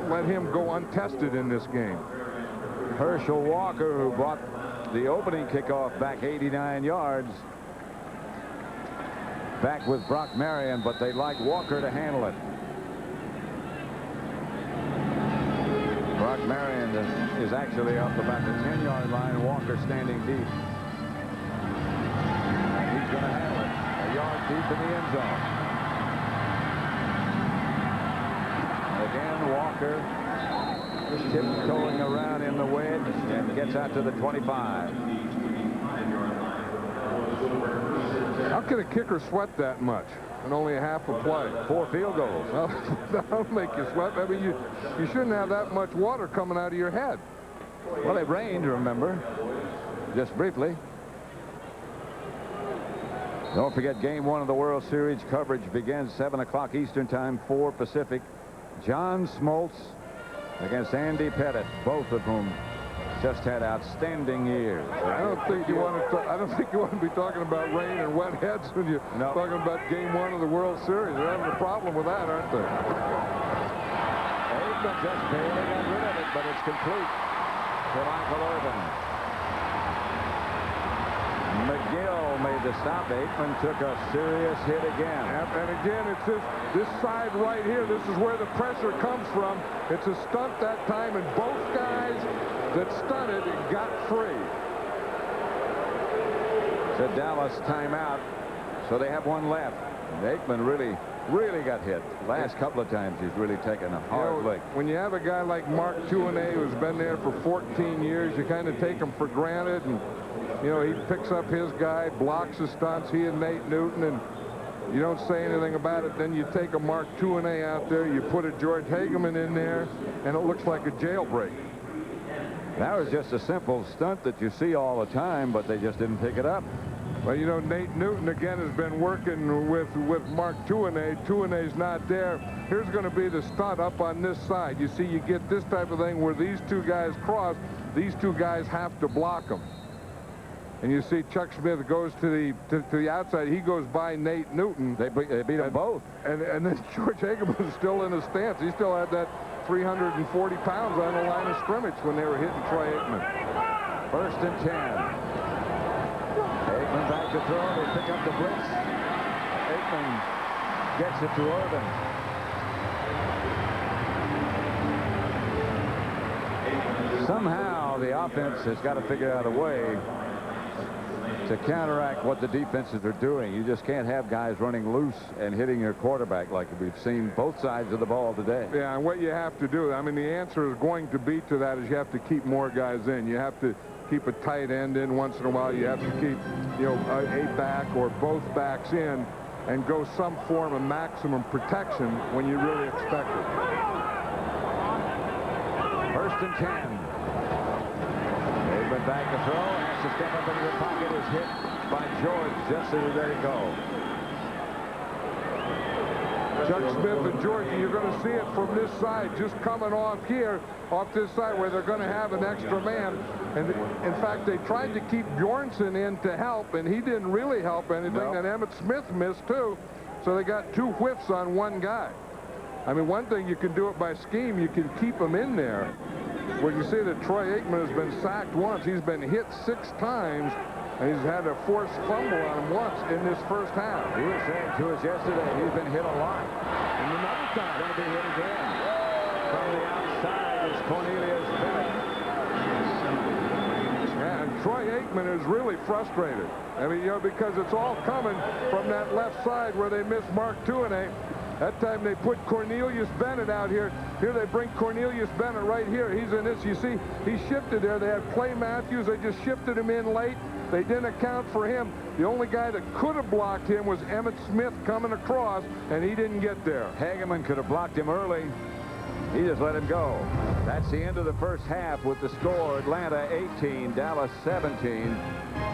let him go untested in this game. Herschel Walker, who brought the opening kickoff back 89 yards, back with Brock Marion, but they like Walker to handle it. Brock Marion is actually up about the 10-yard line. Walker standing deep. And he's going to handle it. A yard deep in the end zone. Again, Walker tiptoeing around in the wedge and gets out to the 25. How can a kicker sweat that much and only a half a play? 4 field goals. Well, that'll make you sweat. I mean, you shouldn't have that much water coming out of your head. Well, it rained, remember, just briefly. Don't forget, Game 1 of the World Series coverage begins 7 o'clock Eastern Time, 4 Pacific. John Smoltz against Andy Pettit, both of whom just had outstanding years. I don't think you want to be talking about rain and wet heads when you're talking about Game 1 of the World Series. They're having a problem with that, aren't they? Aikman just barely got rid of it, but it's complete to Michael Irvin. McGill made the stop. Aikman took a serious hit again. Yep, and again, it's this side right here. This is where the pressure comes from. It's a stunt that time, and both guys that stunted got free. It's a Dallas timeout, so they have 1 left. And Aikman really got hit. Last couple of times he's really taken a hard lick. When you have a guy like Mark Tuinei who's been there for 14 years, you kind of take him for granted, and you know, he picks up his guy, blocks the stunts, he and Nate Newton, and you don't say anything about it. Then you take a Mark Tuinei out there, you put a George Hageman in there, and it looks like a jailbreak. That was just a simple stunt that you see all the time, but they just didn't pick it up. Well, you know, Nate Newton, again, has been working with Mark Tuinei. Tuinei's not there. Here's going to be the stunt up on this side. You see, you get this type of thing where these 2 guys cross. These 2 guys have to block them. And you see Chuck Smith goes to the outside. He goes by Nate Newton. They beat them both. And then George Hageman is still in his stance. He still had that 340 pounds on the line of scrimmage when they were hitting Troy Aikman. 1st and 10. Aikman back to throw. They pick up the blitz. Aikman gets it to Irvin. Somehow the offense has got to figure out a way to counteract what the defenses are doing. You just can't have guys running loose and hitting your quarterback like we've seen both sides of the ball today. Yeah, and what you have to do, I mean, the answer is going to be to that is you have to keep more guys in. You have to keep a tight end in once in a while. You have to keep, you know, a back or both backs in and go some form of maximum protection when you really expect it. 1st and 10. Aikman back to throw, has to step up into the pocket, is hit by George just as he's ready to go. Chuck Smith and George, you're going to see it from this side, just coming off here, off this side where they're going to have an extra man. And in fact, they tried to keep Bjornson in to help, and he didn't really help anything. No. And Emmitt Smith missed too, so they got 2 whiffs on one guy. I mean, one thing you can do it by scheme, you can keep him in there. Well, you see that Troy Aikman has been sacked once. He's been hit 6 times, and he's had a forced fumble on him once in this first half. He was saying to us yesterday he's been hit a lot. And another time going to be hit again. From the outside is Cornelius Bennett. Yeah, and Troy Aikman is really frustrated. I mean, you know, because it's all coming from that left side where they missed Mark Tuinei. That time they put Cornelius Bennett out here. Here they bring Cornelius Bennett right here. He's in this. You see, he shifted there. They had Clay Matthews. They just shifted him in late. They didn't account for him. The only guy that could have blocked him was Emmitt Smith coming across, and he didn't get there. Hageman could have blocked him early. He just let him go. That's the end of the first half with the score. Atlanta 18, Dallas 17.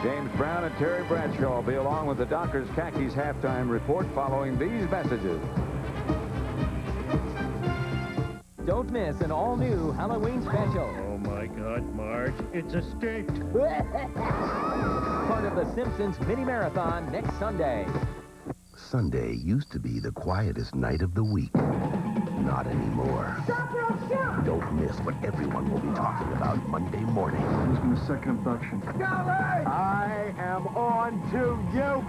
James Brown and Terry Bradshaw will be along with the Dockers Khakis halftime report following these messages. Don't miss an all-new Halloween special. Oh, my God, Marge. It's escaped. Part of the Simpsons Mini Marathon next Sunday. Sunday used to be the quietest night of the week. Not anymore. Don't miss what everyone will be talking about Monday morning. Who's going to second abduction? I am on to you.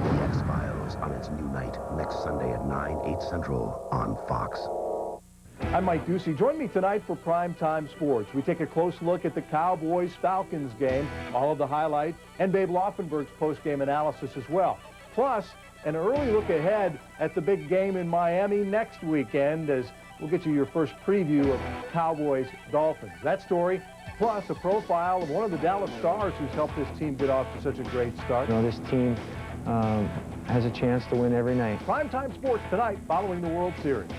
The X-Files on its new night next Sunday at 9, 8 Central on Fox. I'm Mike Ducey. Join me tonight for Primetime Sports. We take a close look at the Cowboys-Falcons game, all of the highlights, and Babe Laufenberg's post-game analysis as well. Plus, an early look ahead at the big game in Miami next weekend, as we'll get you your first preview of Cowboys-Dolphins. That story, plus a profile of one of the Dallas stars who's helped this team get off to such a great start. You know, this team has a chance to win every night. Primetime Sports tonight following the World Series.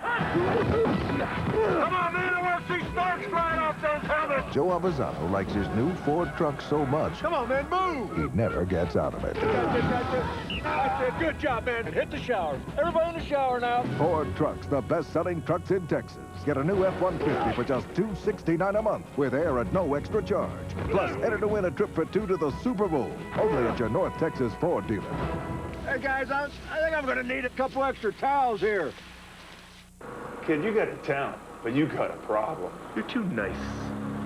Come on, man, I want to see Starks flying off those helmets. Joe Avazano likes his new Ford truck so much, Come on, man, move. he never gets out of it. That's it. Good job, man. Hit the showers. Everybody in the shower now. Ford Trucks, the best-selling trucks in Texas. Get a new F-150 for just $269 a month with air at no extra charge. Plus, enter to win a trip for 2 to the Super Bowl. Only at your North Texas Ford dealer. Hey, guys, I think I'm going to need a couple extra towels here. Kid, you got a talent, but you got a problem. You're too nice.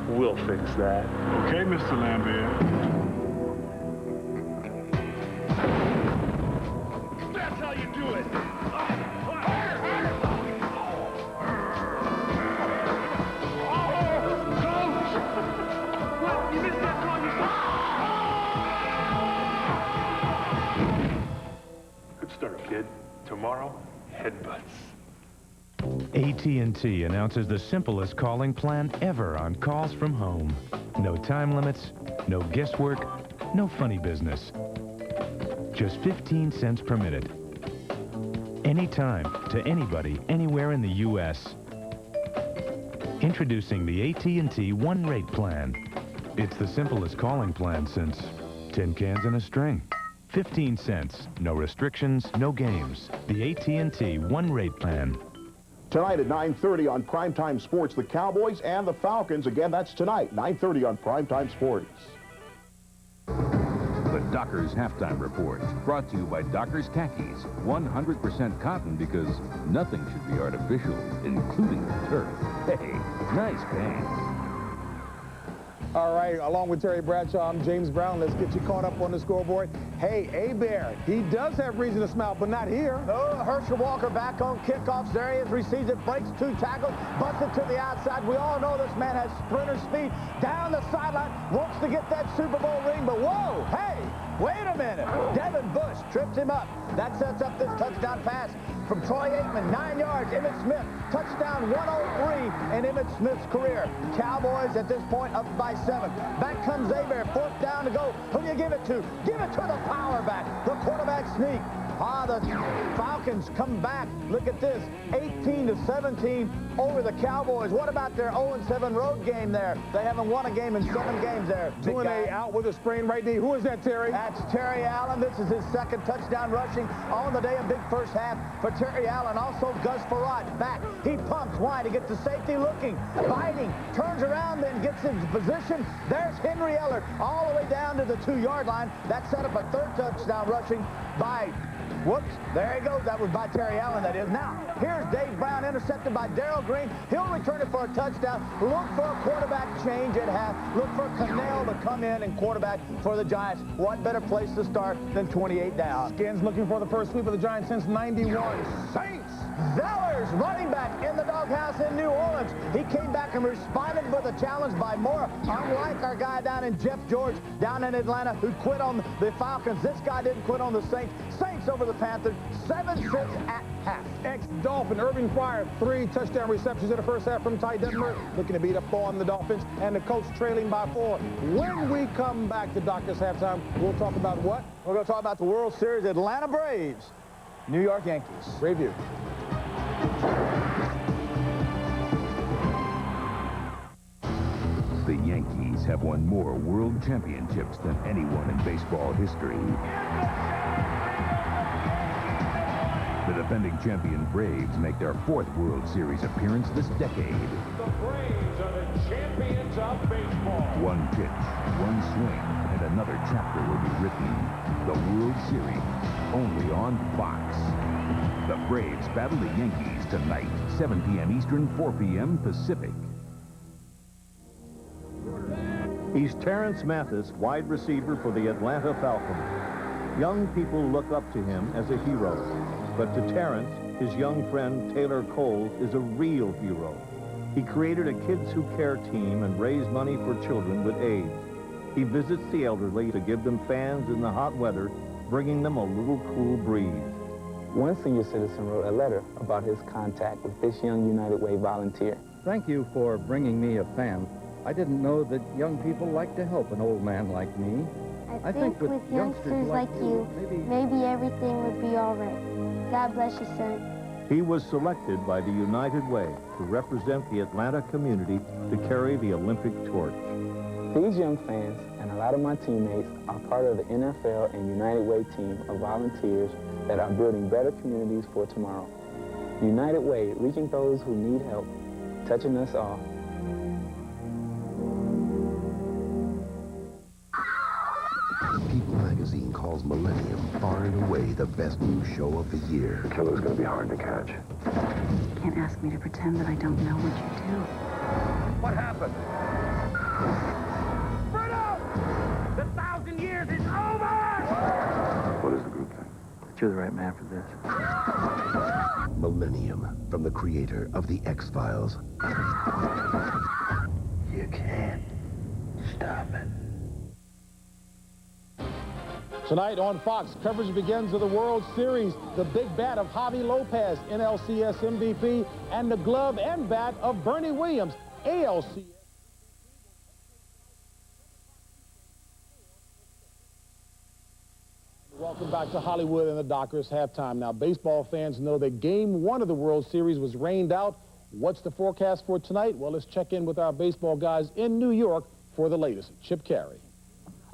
We'll fix that. Okay, Mr. Lambert. That's how you do it. What? You missed that one. Good start, kid. Tomorrow, headbutts. AT&T announces the simplest calling plan ever on calls from home. No time limits, no guesswork, no funny business. Just 15 cents per minute. Anytime, to anybody, anywhere in the U.S. Introducing the AT&T One Rate Plan. It's the simplest calling plan since tin cans and a string. 15 cents, no restrictions, no games. The AT&T One Rate Plan. Tonight at 9:30 on Primetime Sports, the Cowboys and the Falcons. Again, that's tonight, 9:30 on Primetime Sports. The Dockers Halftime Report, brought to you by Dockers Khakis. 100% cotton because nothing should be artificial, including the turf. Hey, nice band. All right, along with Terry Bradshaw, I'm James Brown. Let's get you caught up on the scoreboard. Hey, Hebert, he does have reason to smile, but not here. Oh, Herschel Walker back on kickoffs. There he is, receives it, breaks 2 tackles, busts it to the outside. We all know this man has sprinter speed. Down the sideline, wants to get that Super Bowl ring, but whoa, hey, wait a minute. Devin Bush trips him up. That sets up this touchdown pass from Troy Aikman, 9 yards. Emmitt Smith, touchdown 103 in Emmitt Smith's career. Cowboys at this point up by 7. Back comes Hebert, 4th down to go. Who do you give it to? Give it to the power back, the quarterback sneak. The Falcons come back. Look at this, 18-17 over the Cowboys. What about their 0-7 road game there? They haven't won a game in 7 games there. 2-8 out with a sprained right knee. Who is that, Terry? That's Terry Allen. This is his 2nd touchdown rushing on the day. A big first half for Terry Allen. Also Gus Farad back. He pumps wide. He gets the safety looking, biting, turns around, then gets his position. There's Henry Ellert all the way down to the 2-yard line. That set up a 3rd touchdown rushing by... Whoops, there he goes. That was by Terry Allen, that is. Now, here's Dave Brown, intercepted by Darrell Green. He'll return it for a touchdown. Look for a quarterback change at half. Look for Cannell to come in and quarterback for the Giants. What better place to start than 28 down? Skins looking for the first sweep of the Giants since 91. Saints! Zellers, running back in the doghouse in New Orleans. He came back and responded with a challenge by Moore. Unlike our guy down in Jeff George down in Atlanta who quit on the Falcons, this guy didn't quit on the Saints. Saints over the Panthers, 7-6 at half. Ex-Dolphin Irvin fired 3 touchdown receptions in the first half from Ty Detmer, looking to beat up on the Dolphins, and the coach trailing by 4. When we come back to Doctor's Halftime, we'll talk about what? We're going to talk about the World Series, Atlanta Braves, New York Yankees. Review. The Yankees have won more world championships than anyone in baseball history. The defending champion Braves make their 4th World Series appearance this decade. The Braves are the champions of baseball. One pitch, one swing, and another chapter will be written. The World Series, only on Fox. The Braves battle the Yankees tonight, 7 p.m. Eastern, 4 p.m. Pacific. He's Terrence Mathis, wide receiver for the Atlanta Falcons. Young people look up to him as a hero. But to Terrence, his young friend Taylor Cole is a real hero. He created a Kids Who Care team and raised money for children with AIDS. He visits the elderly to give them fans in the hot weather, bringing them a little cool breeze. One senior citizen wrote a letter about his contact with this young United Way volunteer. Thank you for bringing me a fan. I didn't know that young people like to help an old man like me. I think with youngsters like you, maybe everything would be all right. God bless you, son. He was selected by the United Way to represent the Atlanta community to carry the Olympic torch. These young fans and a lot of my teammates are part of the NFL and United Way team of volunteers that are building better communities for tomorrow. United Way, reaching those who need help, touching us all. People magazine calls Millennium far and away the best new show of the year. Killer's gonna be hard to catch. You can't ask me to pretend that I don't know what you do. What happened? Spread out! The 1,000 years is over! What does the group think? That you're the right man for this. Millennium, from the creator of The X-Files. You can't stop it. Tonight on Fox, coverage begins of the World Series. The big bat of Javi Lopez, NLCS MVP, and the glove and bat of Bernie Williams, ALCS. Welcome back to Hollywood and the Dockers halftime. Now, baseball fans know that Game 1 of the World Series was rained out. What's the forecast for tonight? Well, let's check in with our baseball guys in New York for the latest. Chip Carey.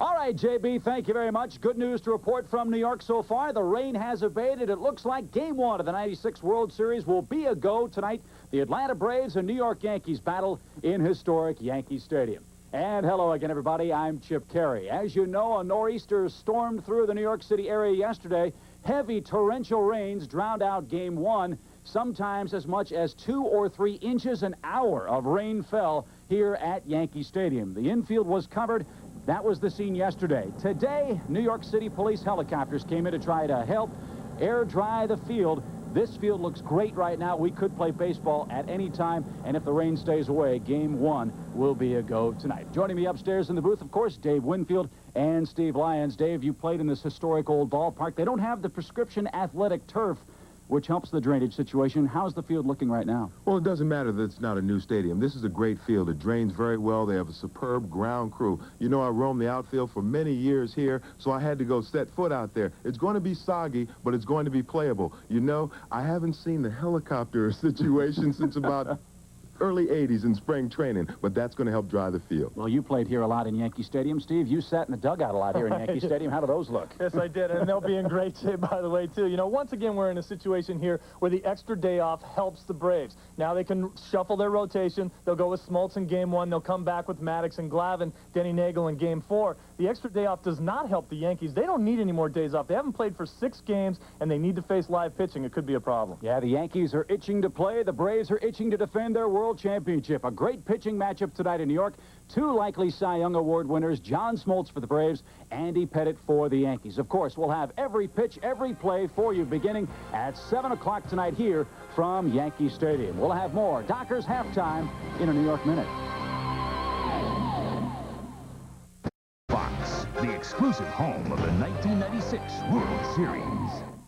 All right, JB, thank you very much. Good news to report from New York so far. The rain has abated. It looks like Game 1 of the '96 World Series will be a go tonight. The Atlanta Braves and New York Yankees battle in historic Yankee Stadium. And hello again, everybody. I'm Chip Carey. As you know, a nor'easter stormed through the New York City area yesterday. Heavy torrential rains drowned out Game 1. Sometimes as much as 2 or 3 inches an hour of rain fell here at Yankee Stadium. The infield was covered. That was the scene yesterday. Today, New York City police helicopters came in to try to help air dry the field. This field looks great right now. We could play baseball at any time, and if the rain stays away, Game 1 will be a go tonight. Joining me upstairs in the booth, of course, Dave Winfield and Steve Lyons. Dave, you played in this historic old ballpark. They don't have the prescription athletic turf, which helps the drainage situation. How's the field looking right now? Well, it doesn't matter that it's not a new stadium. This is a great field. It drains very well. They have a superb ground crew. You know, I roamed the outfield for many years here, so I had to go set foot out there. It's going to be soggy, but it's going to be playable. You know, I haven't seen the helicopter situation since about early 80s in spring training, but that's going to help dry the field. Well, you played here a lot in Yankee Stadium. Steve, you sat in the dugout a lot here in Yankee Stadium. How do those look? Yes, I did, and they'll be in great shape, by the way, too. You know, once again, we're in a situation here where the extra day off helps the Braves. Now they can shuffle their rotation. They'll go with Smoltz in Game 1. They'll come back with Maddox and Glavine, Denny Nagel in Game 4. The extra day off does not help the Yankees. They don't need any more days off. They haven't played for 6 games, and they need to face live pitching. It could be a problem. Yeah, the Yankees are itching to play. The Braves are itching to defend their world championship. A great pitching matchup tonight in New York. 2 likely Cy Young Award winners, John Smoltz for the Braves, Andy Pettitte for the Yankees. Of course, we'll have every pitch, every play for you beginning at 7 o'clock tonight here from Yankee Stadium. We'll have more Dockers halftime in a New York Minute. Fox, the exclusive home of the 1996 World Series.